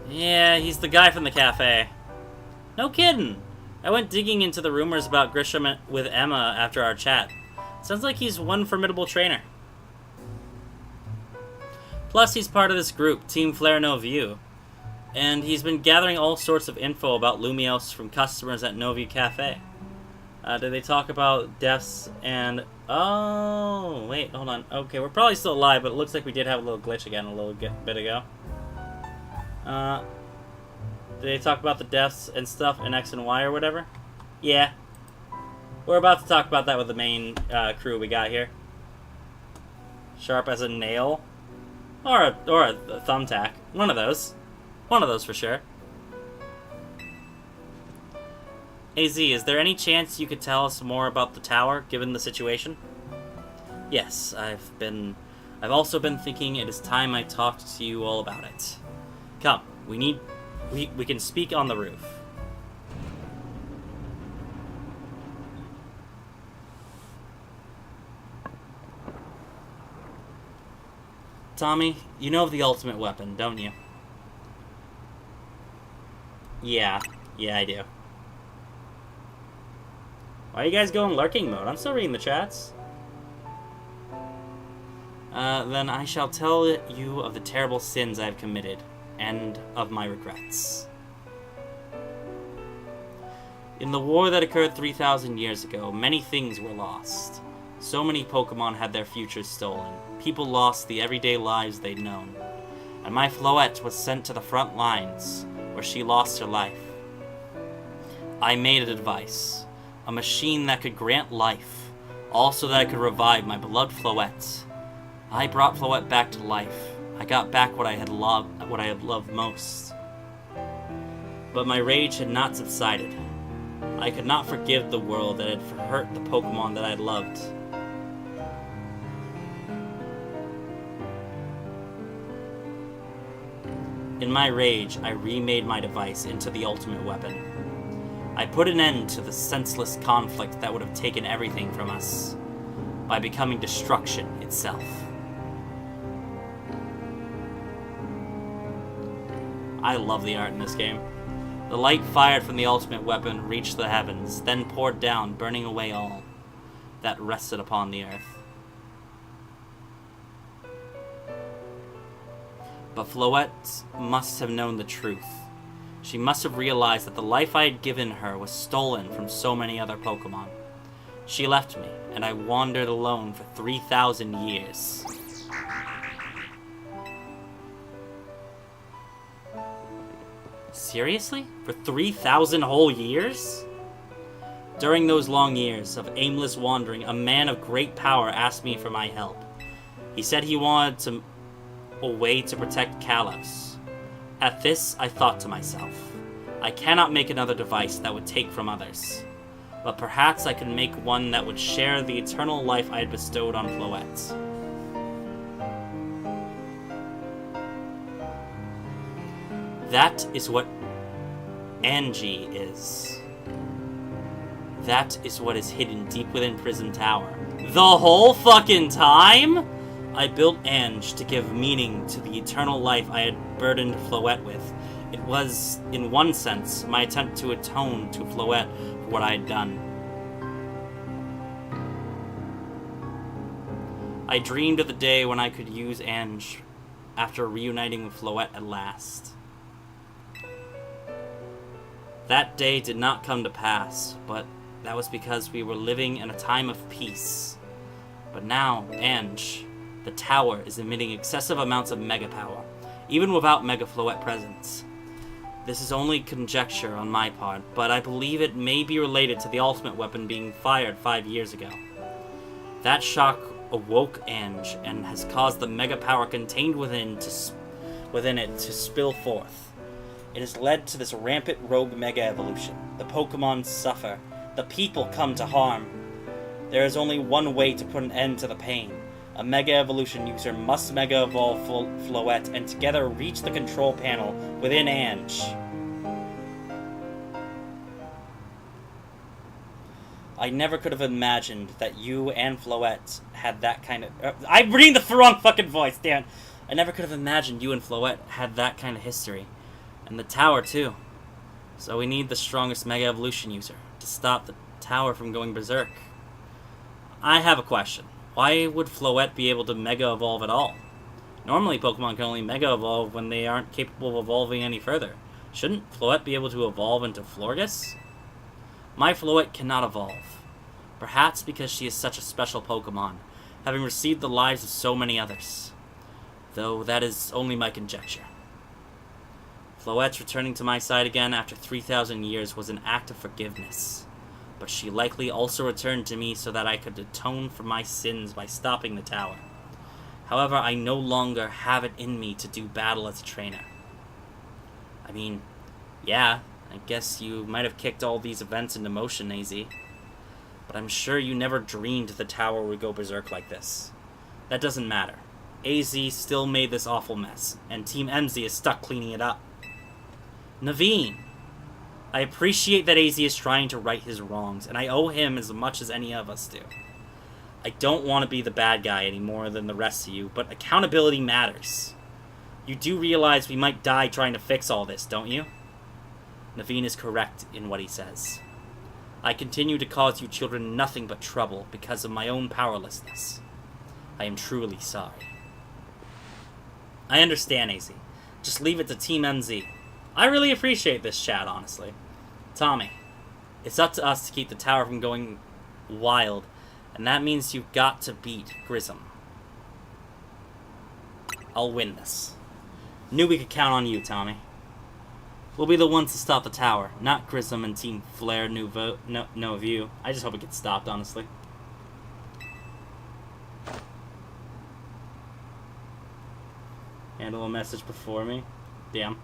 Yeah, he's the guy from the cafe. No kidding! I went digging into the rumors about Grisham with Emma after our chat. Sounds like he's one formidable trainer. Plus, he's part of this group, Team Flare No View. And he's been gathering all sorts of info about Lumiose from customers at No View Cafe. Did they talk about deaths and... Oh, wait, hold on. Okay, we're probably still alive, but it looks like we did have a little glitch again a little bit ago. Did they talk about the deaths and stuff in X and Y or whatever? Yeah. We're about to talk about that with the main crew we got here. Sharp as a nail. Or a thumbtack. One of those. One of those for sure. AZ, is there any chance you could tell us more about the tower, given the situation? Yes, I've also been thinking it is time I talked to you all about it. Come, we can speak on the roof. Tommy, you know of the ultimate weapon, don't you? Yeah, I do. Why are you guys going lurking mode? I'm still reading the chats. Then I shall tell you of the terrible sins I've committed, and of my regrets. In the war that occurred 3,000 years ago, many things were lost. So many Pokemon had their futures stolen. People lost the everyday lives they'd known. And my Floette was sent to the front lines, where she lost her life. I made a device, a machine that could grant life, all so that I could revive my beloved Floette. I brought Floette back to life. I got back what I had loved most. But my rage had not subsided. I could not forgive the world that had hurt the Pokemon that I had loved. In my rage, I remade my device into the ultimate weapon. I put an end to the senseless conflict that would have taken everything from us, by becoming destruction itself. I love the art in this game. The light fired from the ultimate weapon reached the heavens, then poured down, burning away all that rested upon the earth. But Floette must have known the truth. She must have realized that the life I had given her was stolen from so many other Pokemon. She left me, and I wandered alone for 3,000 years. Seriously? For 3,000 whole years? During those long years of aimless wandering, a man of great power asked me for my help. He said he wanted a way to protect Kalos. At this, I thought to myself, I cannot make another device that would take from others, but perhaps I could make one that would share the eternal life I had bestowed on Floette. That is what Angie is. That is what is hidden deep within Prison Tower. The whole fucking time? I built Ange to give meaning to the eternal life I had burdened Floette with. It was, in one sense, my attempt to atone to Floette for what I had done. I dreamed of the day when I could use Ange after reuniting with Floette at last. That day did not come to pass, but that was because we were living in a time of peace. But now, Ange, the tower is emitting excessive amounts of mega power, even without Mega Floette presence. This is only conjecture on my part, but I believe it may be related to the ultimate weapon being fired 5 years ago. That shock awoke Ange and has caused the mega power contained within it to spill forth. It has led to this rampant rogue mega evolution. The Pokemon suffer. The people come to harm. There is only one way to put an end to the pain. A Mega Evolution user must Mega Evolve Floette and together reach the control panel within Ange. I never could have imagined that you and Floette had that kind of... I'm reading the wrong fucking voice, damn. I never could have imagined you and Floette had that kind of history. And the tower, too. So we need the strongest Mega Evolution user to stop the tower from going berserk. I have a question. Why would Floette be able to Mega Evolve at all? Normally, Pokemon can only Mega Evolve when they aren't capable of evolving any further. Shouldn't Floette be able to evolve into Florges? My Floette cannot evolve. Perhaps because she is such a special Pokemon, having received the lives of so many others. Though that is only my conjecture. Floette's returning to my side again after 3,000 years was an act of forgiveness. But she likely also returned to me so that I could atone for my sins by stopping the tower. However, I no longer have it in me to do battle as a trainer. I mean, yeah, I guess you might have kicked all these events into motion, AZ. But I'm sure you never dreamed the tower would go berserk like this. That doesn't matter. AZ still made this awful mess, and Team MZ is stuck cleaning it up. Naveen! I appreciate that AZ is trying to right his wrongs, and I owe him as much as any of us do. I don't want to be the bad guy any more than the rest of you, but accountability matters. You do realize we might die trying to fix all this, don't you? Naveen is correct in what he says. I continue to cause you children nothing but trouble because of my own powerlessness. I am truly sorry. I understand, AZ. Just leave it to Team MZ. I really appreciate this chat, honestly. Tommy, it's up to us to keep the tower from going wild And that means you've got to beat Grissom. I'll win this. Knew we could count on you, Tommy. We'll be the ones to stop the tower, not Grissom and Team Flare no view. I just hope it gets stopped, honestly. Handle a message before me. Damn.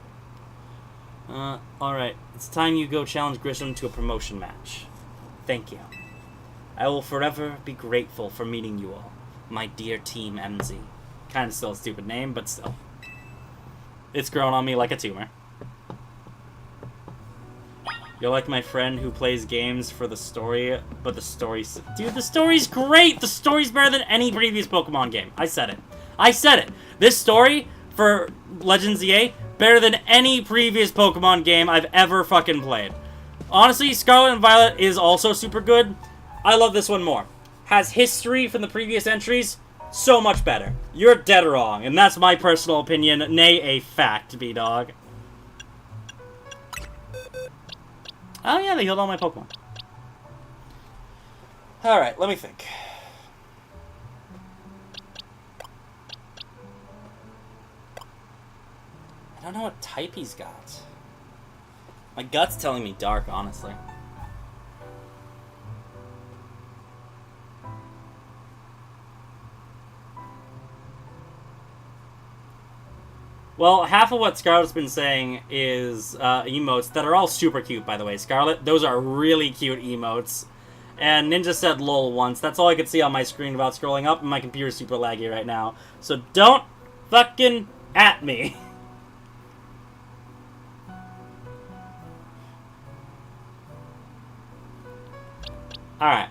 Alright. It's time you go challenge Grissom to a promotion match. Thank you. I will forever be grateful for meeting you all. My dear Team MZ. Kind of still a stupid name, but still. It's grown on me like a tumor. You're like my friend who plays games for the story, but the story's... Dude, the story's great! The story's better than any previous Pokemon game. I said it. I said it! This story for Legends EA, better than any previous Pokemon game I've ever fucking played. Honestly, Scarlet and Violet is also super good. I love this one more. Has history from the previous entries, so much better. You're dead wrong, and that's my personal opinion, nay a fact, B-Dog. Oh yeah, they healed all my Pokemon. Alright, let me think. I don't know what type he's got. My gut's telling me dark, honestly. Well, half of what Scarlet's been saying is emotes that are all super cute, by the way. Scarlet, those are really cute emotes. And Ninja said lol once. That's all I could see on my screen without scrolling up, and my computer's super laggy right now. So don't fucking at me. Alright.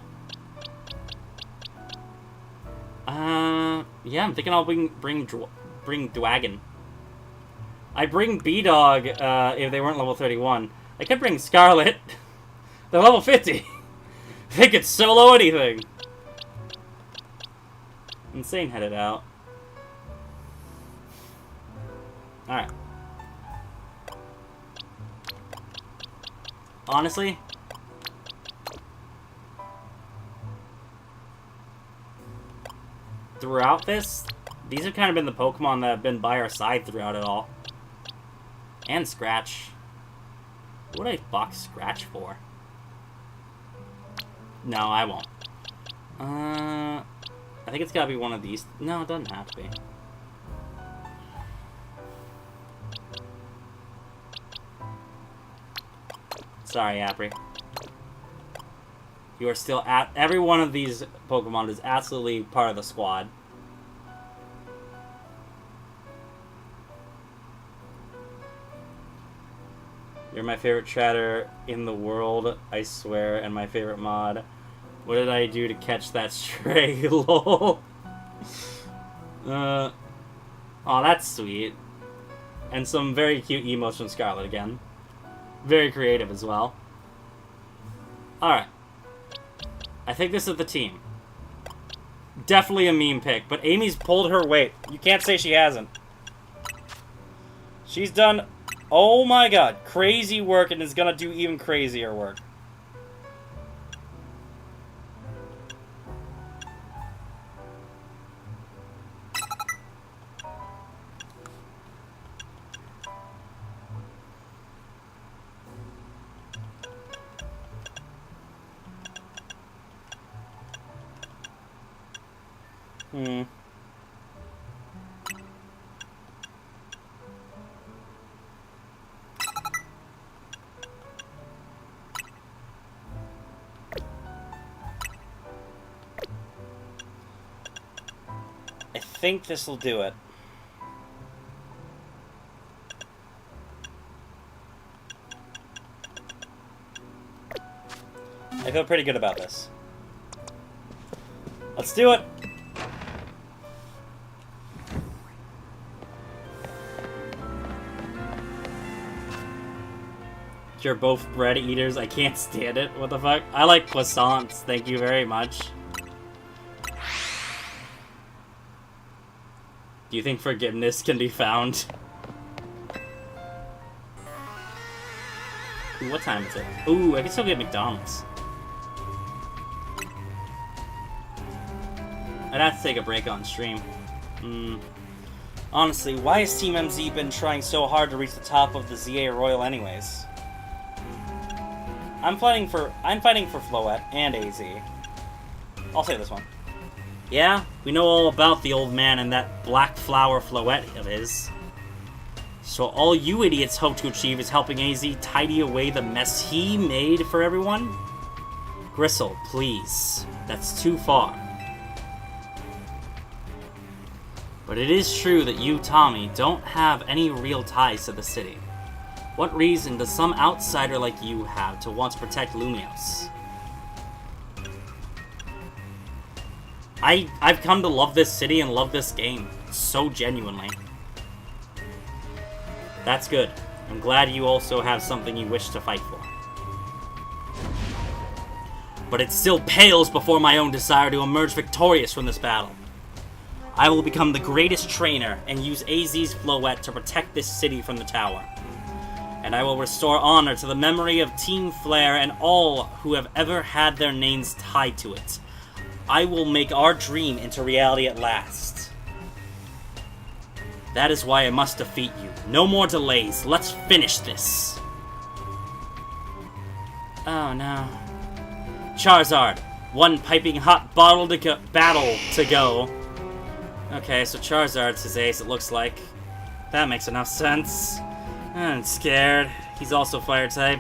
Yeah, I'm thinking I'll bring Dwagon. I bring B-Dog, if they weren't level 31. I could bring Scarlet. They're level 50. They could solo anything. Insane headed out. Alright. Honestly, throughout this, these have kind of been the Pokemon that have been by our side throughout it all. And Scratch. What would I box Scratch for? No, I won't. I think it's gotta be one of these. No, it doesn't have to be. Sorry, Apri. You are still at... Every one of these Pokemon is absolutely part of the squad. You're my favorite chatter in the world, I swear, and my favorite mod. What did I do to catch that stray? Lol. Oh, that's sweet. And some very cute emotes from Scarlet again. Very creative as well. Alright. I think this is the team. Definitely a meme pick, but Amy's pulled her weight. You can't say she hasn't. She's done... Oh my god, crazy work, and is gonna do even crazier work. I think this will do it. I feel pretty good about this. Let's do it! You're both bread eaters. I can't stand it. What the fuck? I like croissants. Thank you very much. Do you think forgiveness can be found? Ooh, what time is it? Ooh, I can still get McDonald's. I'd have to take a break on stream. Honestly, why has Team MZ been trying so hard to reach the top of the ZA Royal anyways? I'm fighting for Floette and AZ. I'll say this one. Yeah, we know all about the old man and that black flower Floette of his. So all you idiots hope to achieve is helping AZ tidy away the mess he made for everyone? Gristle, please. That's too far. But it is true that you, Tommy, don't have any real ties to the city. What reason does some outsider like you have to want to protect Lumiose? I've come to love this city and love this game so genuinely. That's good. I'm glad you also have something you wish to fight for. But it still pales before my own desire to emerge victorious from this battle. I will become the greatest trainer and use AZ's Floette to protect this city from the tower. And I will restore honor to the memory of Team Flare and all who have ever had their names tied to it. I will make our dream into reality at last. That is why I must defeat you. No more delays. Let's finish this. Oh no. Charizard. One piping hot battle to go. Okay, so Charizard's his ace, it looks like. That makes enough sense. I'm scared. He's also fire type.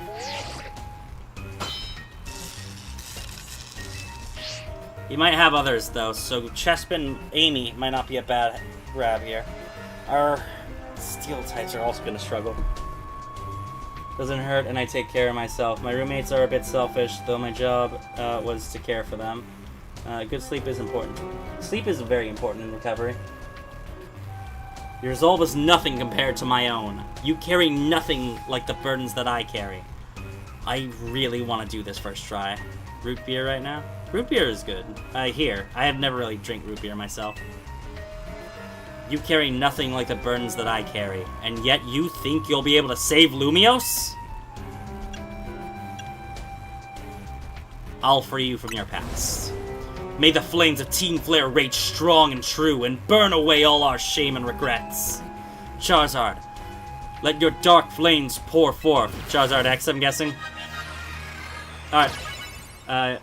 He might have others, though, so Chespin Amy might not be a bad grab here. Our steel types are also going to struggle. Doesn't hurt, and I take care of myself. My roommates are a bit selfish, though my job was to care for them. Good sleep is important. Sleep is very important in recovery. Your resolve is nothing compared to my own. You carry nothing like the burdens that I carry. I really want to do this first try. Root beer right now? Root beer is good. Here. I have never really drank root beer myself. You carry nothing like the burdens that I carry, and yet you think you'll be able to save Lumiose? I'll free you from your past. May the flames of Team Flare rage strong and true, and burn away all our shame and regrets. Charizard, let your dark flames pour forth. Charizard X, I'm guessing. Alright.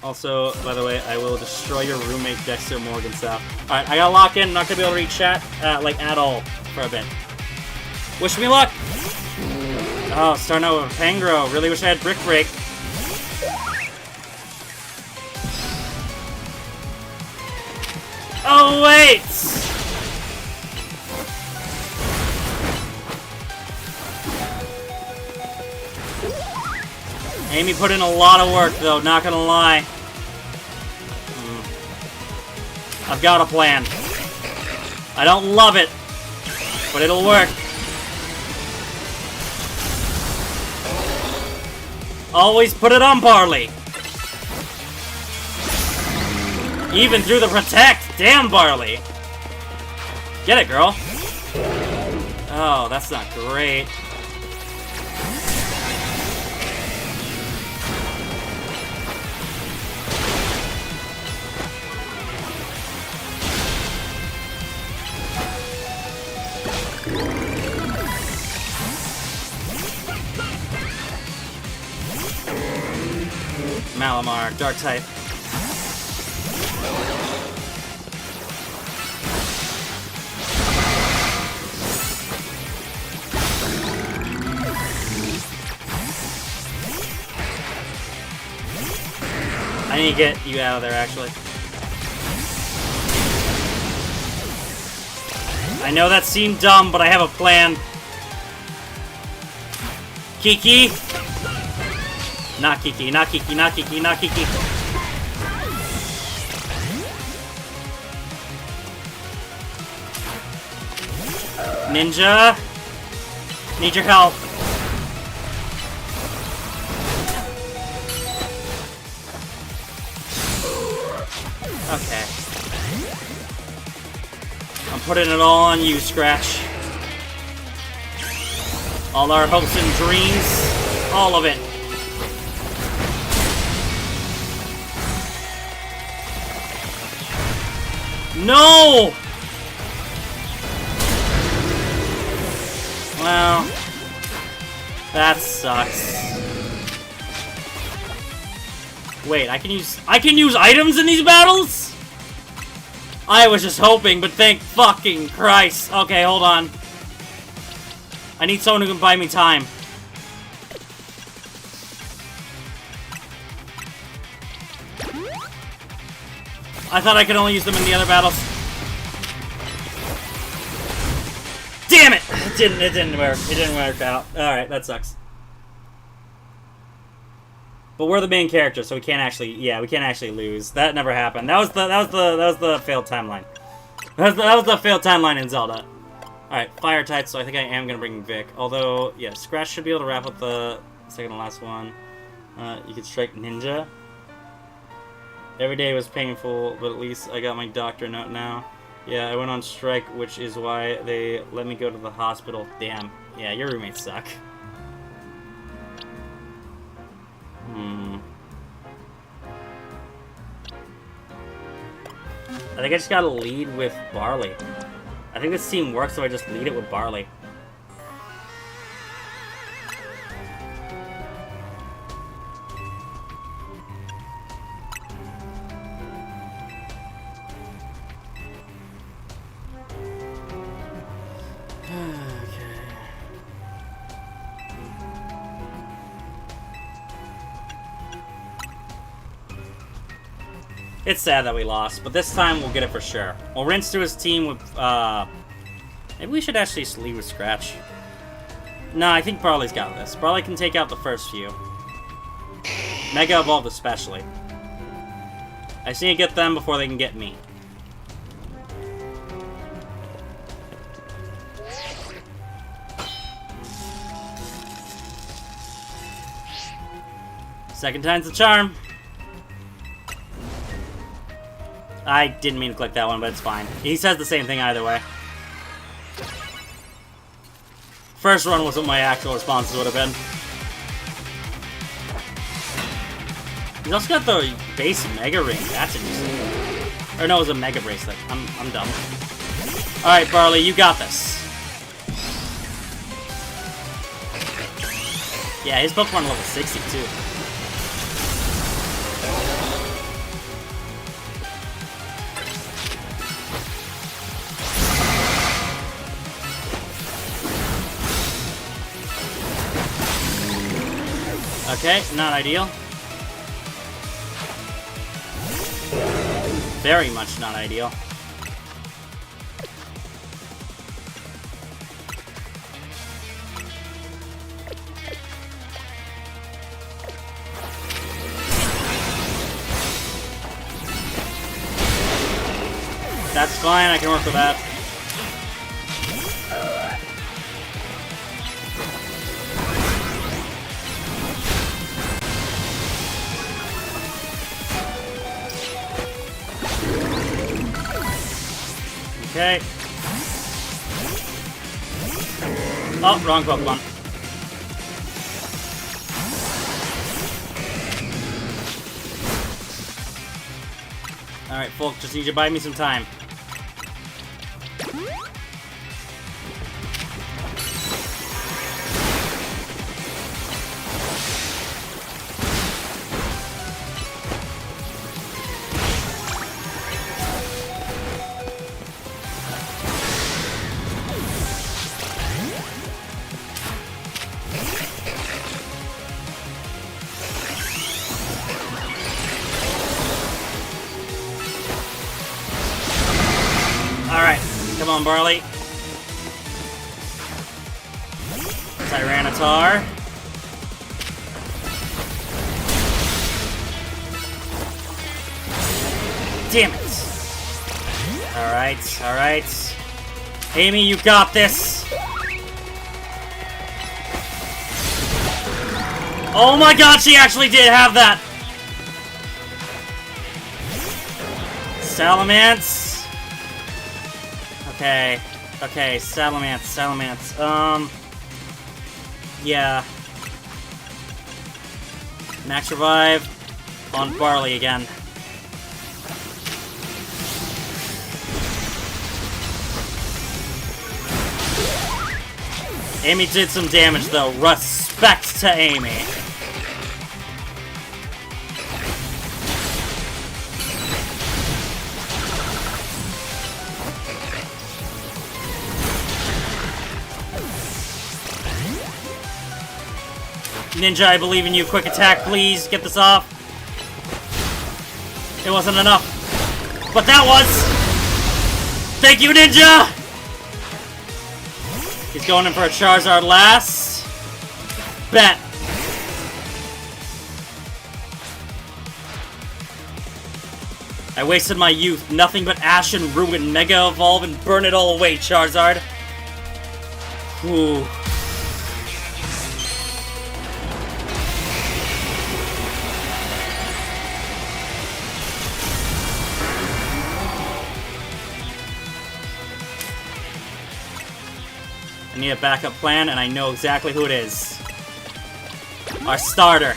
Also, by the way, I will destroy your roommate Dexter Morgan style. Alright, I gotta lock in. I'm not gonna be able to read chat, like, at all for a bit. Wish me luck! Oh, starting out with Pangro. Really wish I had Brick Break. Oh, wait! Amy put in a lot of work, though, not gonna lie. I've got a plan. I don't love it, but it'll work. Always put it on Barley. Even through the protect. Damn, Barley. Get it, girl. Oh, that's not great. Malamar, dark type. I need to get you out of there, actually. I know that seemed dumb, but I have a plan. Kiki! Not Kiki, not Kiki, not Kiki, not Kiki. Ninja! Need your help. Okay. I'm putting it all on you, Scratch. All our hopes and dreams. All of it. No! Well, that sucks. Wait, I can use items in these battles? I was just hoping, but thank fucking Christ. Okay, hold on. I need someone who can buy me time. I thought I could only use them in the other battles. Damn it! It didn't work. It didn't work out. Alright, that sucks. But we're the main character, so we can't actually we can't actually lose. That never happened. That was the failed timeline. That was the failed timeline in Zelda. Alright, fire type, so I think I am gonna bring Vic. Although, yeah, Scratch should be able to wrap up the second to last one. You could strike Ninja. Every day was painful, but at least I got my doctor note now. Yeah, I went on strike, which is why they let me go to the hospital. Damn. Yeah, your roommates suck. I think I just gotta lead with Barley. I think this team works, so I just lead it with Barley. It's sad that we lost, but this time we'll get it for sure. We'll rinse through his team with, maybe we should actually lead with Scratch. No, I think Barley's got this. Barley can take out the first few. Mega Evolved especially. I just need to get them before they can get me. Second time's the charm. I didn't mean to click that one, but it's fine. He says the same thing either way. First run was what my actual responses would have been. He's also got the base Mega Ring. That's interesting. Or no, it was a Mega Bracelet. I'm dumb. Alright, Barley, you got this. Yeah, his Pokemon level 60 too. Okay, not ideal. Very much not ideal. That's fine, I can work with that. Okay. Oh, wrong Pokemon. Alright, Folk, just need you to buy me some time. Alright, come on, Barley. Tyranitar. Damn it. Alright, alright. Amy, you got this. Oh my god, she actually did have that. Salamence. Okay, okay, Salamence. Yeah. Max Revive on Barley again. Amy did some damage, though. Respect to Amy. Ninja, I believe in you. Quick attack, please. Get this off. It wasn't enough. But that was! Thank you, Ninja! He's going in for a Charizard last. Bet. I wasted my youth. Nothing but ash and ruin. Mega Evolve and burn it all away, Charizard. Ooh. I need a backup plan, and I know exactly who it is. Our starter.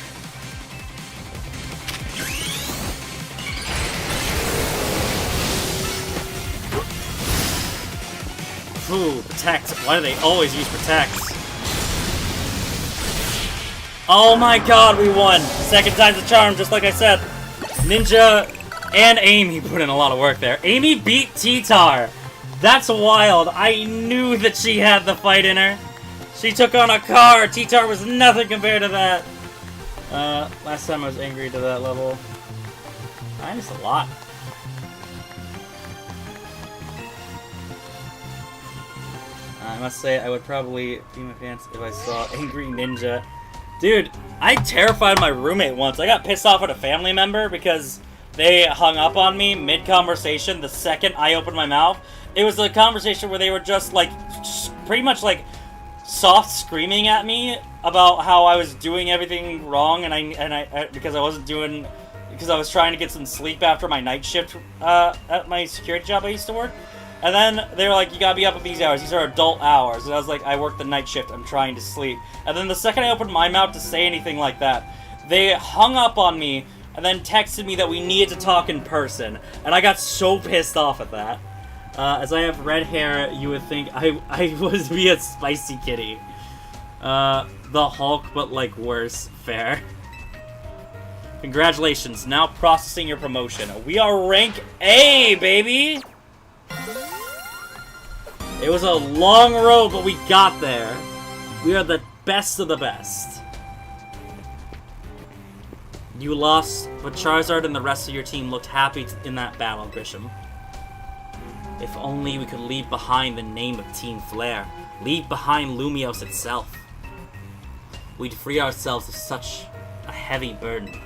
Ooh, protect. Why do they always use protect? Oh my god, we won! Second time's a charm, just like I said. Ninja and Amy put in a lot of work there. Amy beat T-Tar. That's wild. I knew that she had the fight in her. She took on a car. T-Tar was nothing compared to that. Last time I was angry to that level. I missed a lot. I must say, I would probably be my pants if I saw Angry Ninja. Dude, I terrified my roommate once. I got pissed off at a family member because they hung up on me mid-conversation the second I opened my mouth. It was a conversation where they were just, like, pretty much, like, soft screaming at me about how I was doing everything wrong, because I wasn't doing, because I was trying to get some sleep after my night shift at my security job I used to work. And then they were like, you gotta be up at these hours. These are adult hours. And I was like, I work the night shift. I'm trying to sleep. And then the second I opened my mouth to say anything like that, they hung up on me and then texted me that we needed to talk in person. And I got so pissed off at that. As I have red hair, you would think I would be a spicy kitty. The Hulk, but like worse. Fair. Congratulations. Now processing your promotion. We are rank A, baby! It was a long road, but we got there. We are the best of the best. You lost, but Charizard and the rest of your team looked happy in that battle, Grisham. If only we could leave behind the name of Team Flare. Leave behind Lumiose itself. We'd free ourselves of such a heavy burden.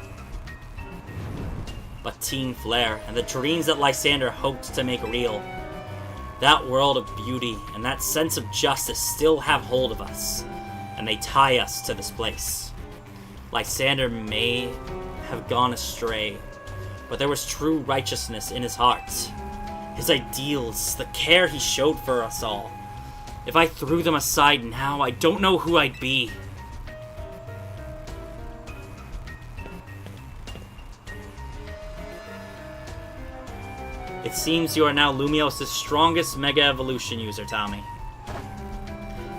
But Team Flare, and the dreams that Lysander hoped to make real, that world of beauty and that sense of justice still have hold of us, and they tie us to this place. Lysander may have gone astray, but there was true righteousness in his heart. His ideals, the care he showed for us all. If I threw them aside now, I don't know who I'd be. It seems you are now Lumiose's strongest Mega Evolution user, Tommy.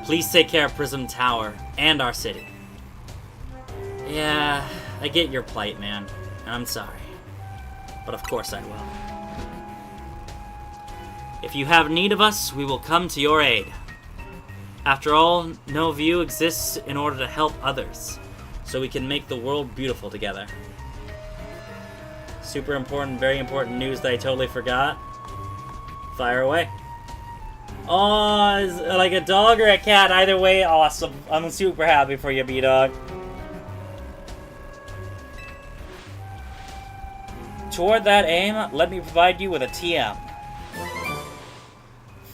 Please take care of Prism Tower and our city. Yeah, I get your plight, man, and I'm sorry. But of course I will. If you have need of us, we will come to your aid. After all, No View exists in order to help others, so we can make the world beautiful together. Super important, very important news that I totally forgot. Fire away. Oh, is it like a dog or a cat? Either way, awesome. I'm super happy for you, B-Dog. Toward that aim, let me provide you with a TM.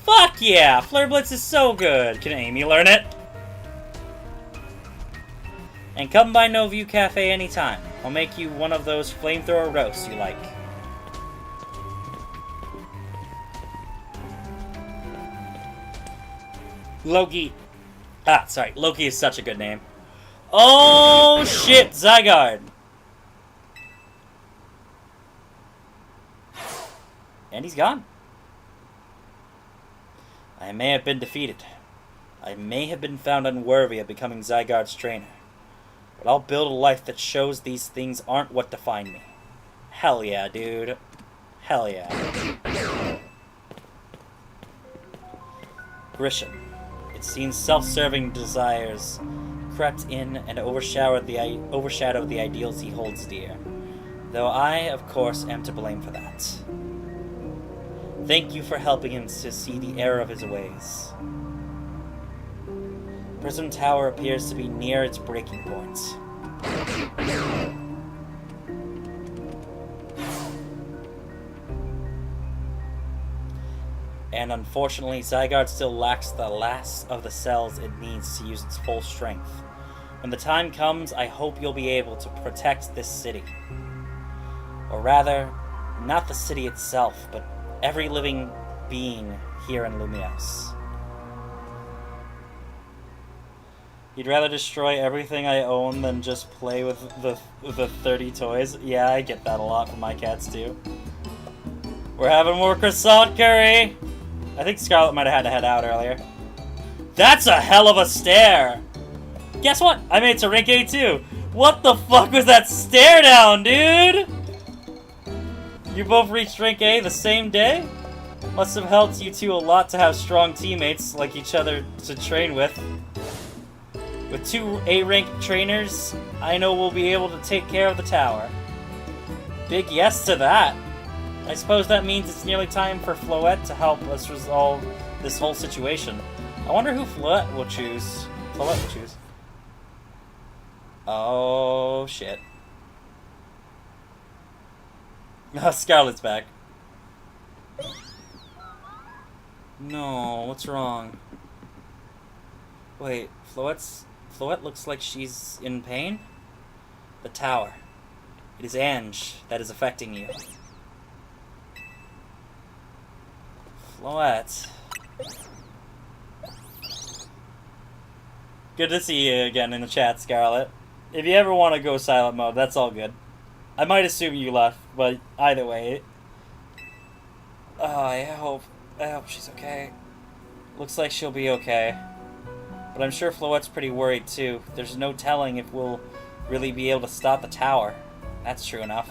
Fuck yeah! Flare Blitz is so good! Can Amy learn it? And come by No View Cafe anytime. I'll make you one of those flamethrower roasts you like. Loki. Ah, sorry. Loki is such a good name. Oh, shit! Zygarde! And he's gone. I may have been defeated, I may have been found unworthy of becoming Zygarde's trainer, but I'll build a life that shows these things aren't what define me. Hell yeah, dude. Hell yeah. Grisham. It seems self-serving desires crept in and overshadowed the ideals he holds dear. Though I, of course, am to blame for that. Thank you for helping him to see the error of his ways. Prism Tower appears to be near its breaking point. And unfortunately, Zygarde still lacks the last of the cells it needs to use its full strength. When the time comes, I hope you'll be able to protect this city. Or rather, not the city itself, but every living being here in Lumiose. You'd rather destroy everything I own than just play with the 30 toys? Yeah, I get that a lot from my cats too. We're having more croissant curry! I think Scarlet might have had to head out earlier. That's a hell of a stare! Guess what? I made Trinke too! What the fuck was that stare down, dude? You both reached rank A the same day? Must have helped you two a lot to have strong teammates like each other to train with. With 2 A-rank trainers, I know we'll be able to take care of the tower. Big yes to that. I suppose that means it's nearly time for Floette to help us resolve this whole situation. I wonder who Floette will choose. Oh, shit. Scarlet's back. No, what's wrong? Wait, Floette looks like she's in pain? The tower. It is Ange that is affecting you. Floette. Good to see you again in the chat, Scarlet. If you ever want to go silent mode, that's all good. I might assume you left, but either way. I hope she's okay. Looks like she'll be okay. But I'm sure Floette's pretty worried too. There's no telling if we'll really be able to stop the tower. That's true enough.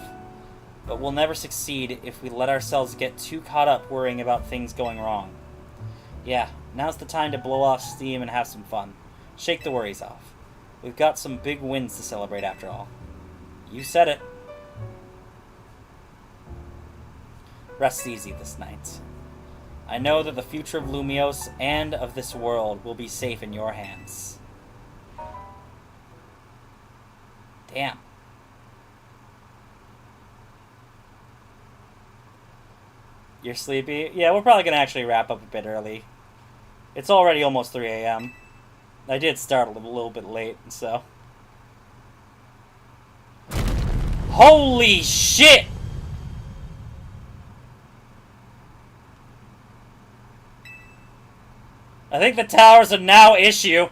But we'll never succeed if we let ourselves get too caught up worrying about things going wrong. Yeah, now's the time to blow off steam and have some fun. Shake the worries off. We've got some big wins to celebrate after all. You said it. Rest easy this night. I know that the future of Lumiose and of this world will be safe in your hands. Damn. You're sleepy? Yeah, we're probably going to actually wrap up a bit early. It's already almost 3 a.m. I did start a little bit late, so... Holy shit! I think the tower's a now issue.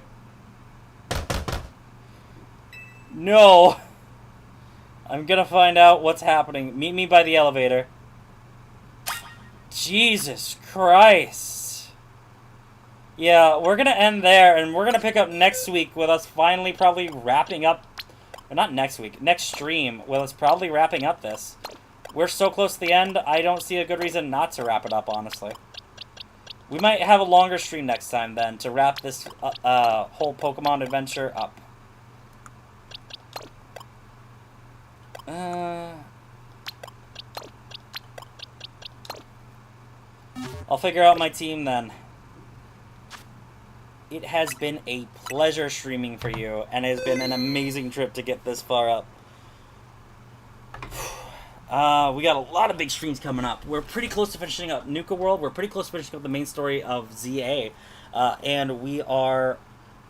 No. I'm gonna find out what's happening. Meet me by the elevator. Jesus Christ. Yeah, we're gonna end there, and we're gonna pick up next week with us finally probably wrapping up... Or not next week, next stream, with us probably wrapping up this. We're so close to the end, I don't see a good reason not to wrap it up, honestly. We might have a longer stream next time, then, to wrap this whole Pokemon adventure up. I'll figure out my team, then. It has been a pleasure streaming for you, and it has been an amazing trip to get this far up. We got a lot of big streams coming up. We're pretty close to finishing up Nuka World. We're pretty close to finishing up the main story of ZA. And we are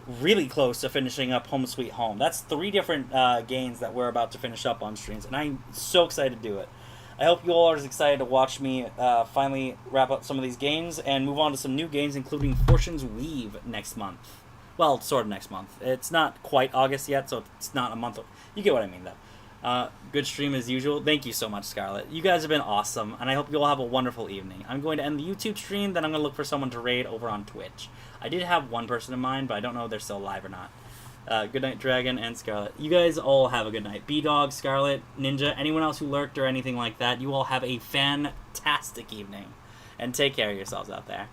really close to finishing up Home Sweet Home. That's 3 different games that we're about to finish up on streams. And I'm so excited to do it. I hope you all are as excited to watch me finally wrap up some of these games and move on to some new games, including Fortune's Weave next month. Well, sort of next month. It's not quite August yet, so it's not a month. You get what I mean, though. Good stream as usual. Thank you so much, Scarlett. You guys have been awesome, and I hope you all have a wonderful evening. I'm going to end the YouTube stream, then I'm going to look for someone to raid over on Twitch. I did have one person in mind, but I don't know if they're still alive or not. Good night, Dragon and Scarlett. You guys all have a good night. B-Dog, Scarlett, Ninja, anyone else who lurked or anything like that, you all have a fantastic evening. And take care of yourselves out there.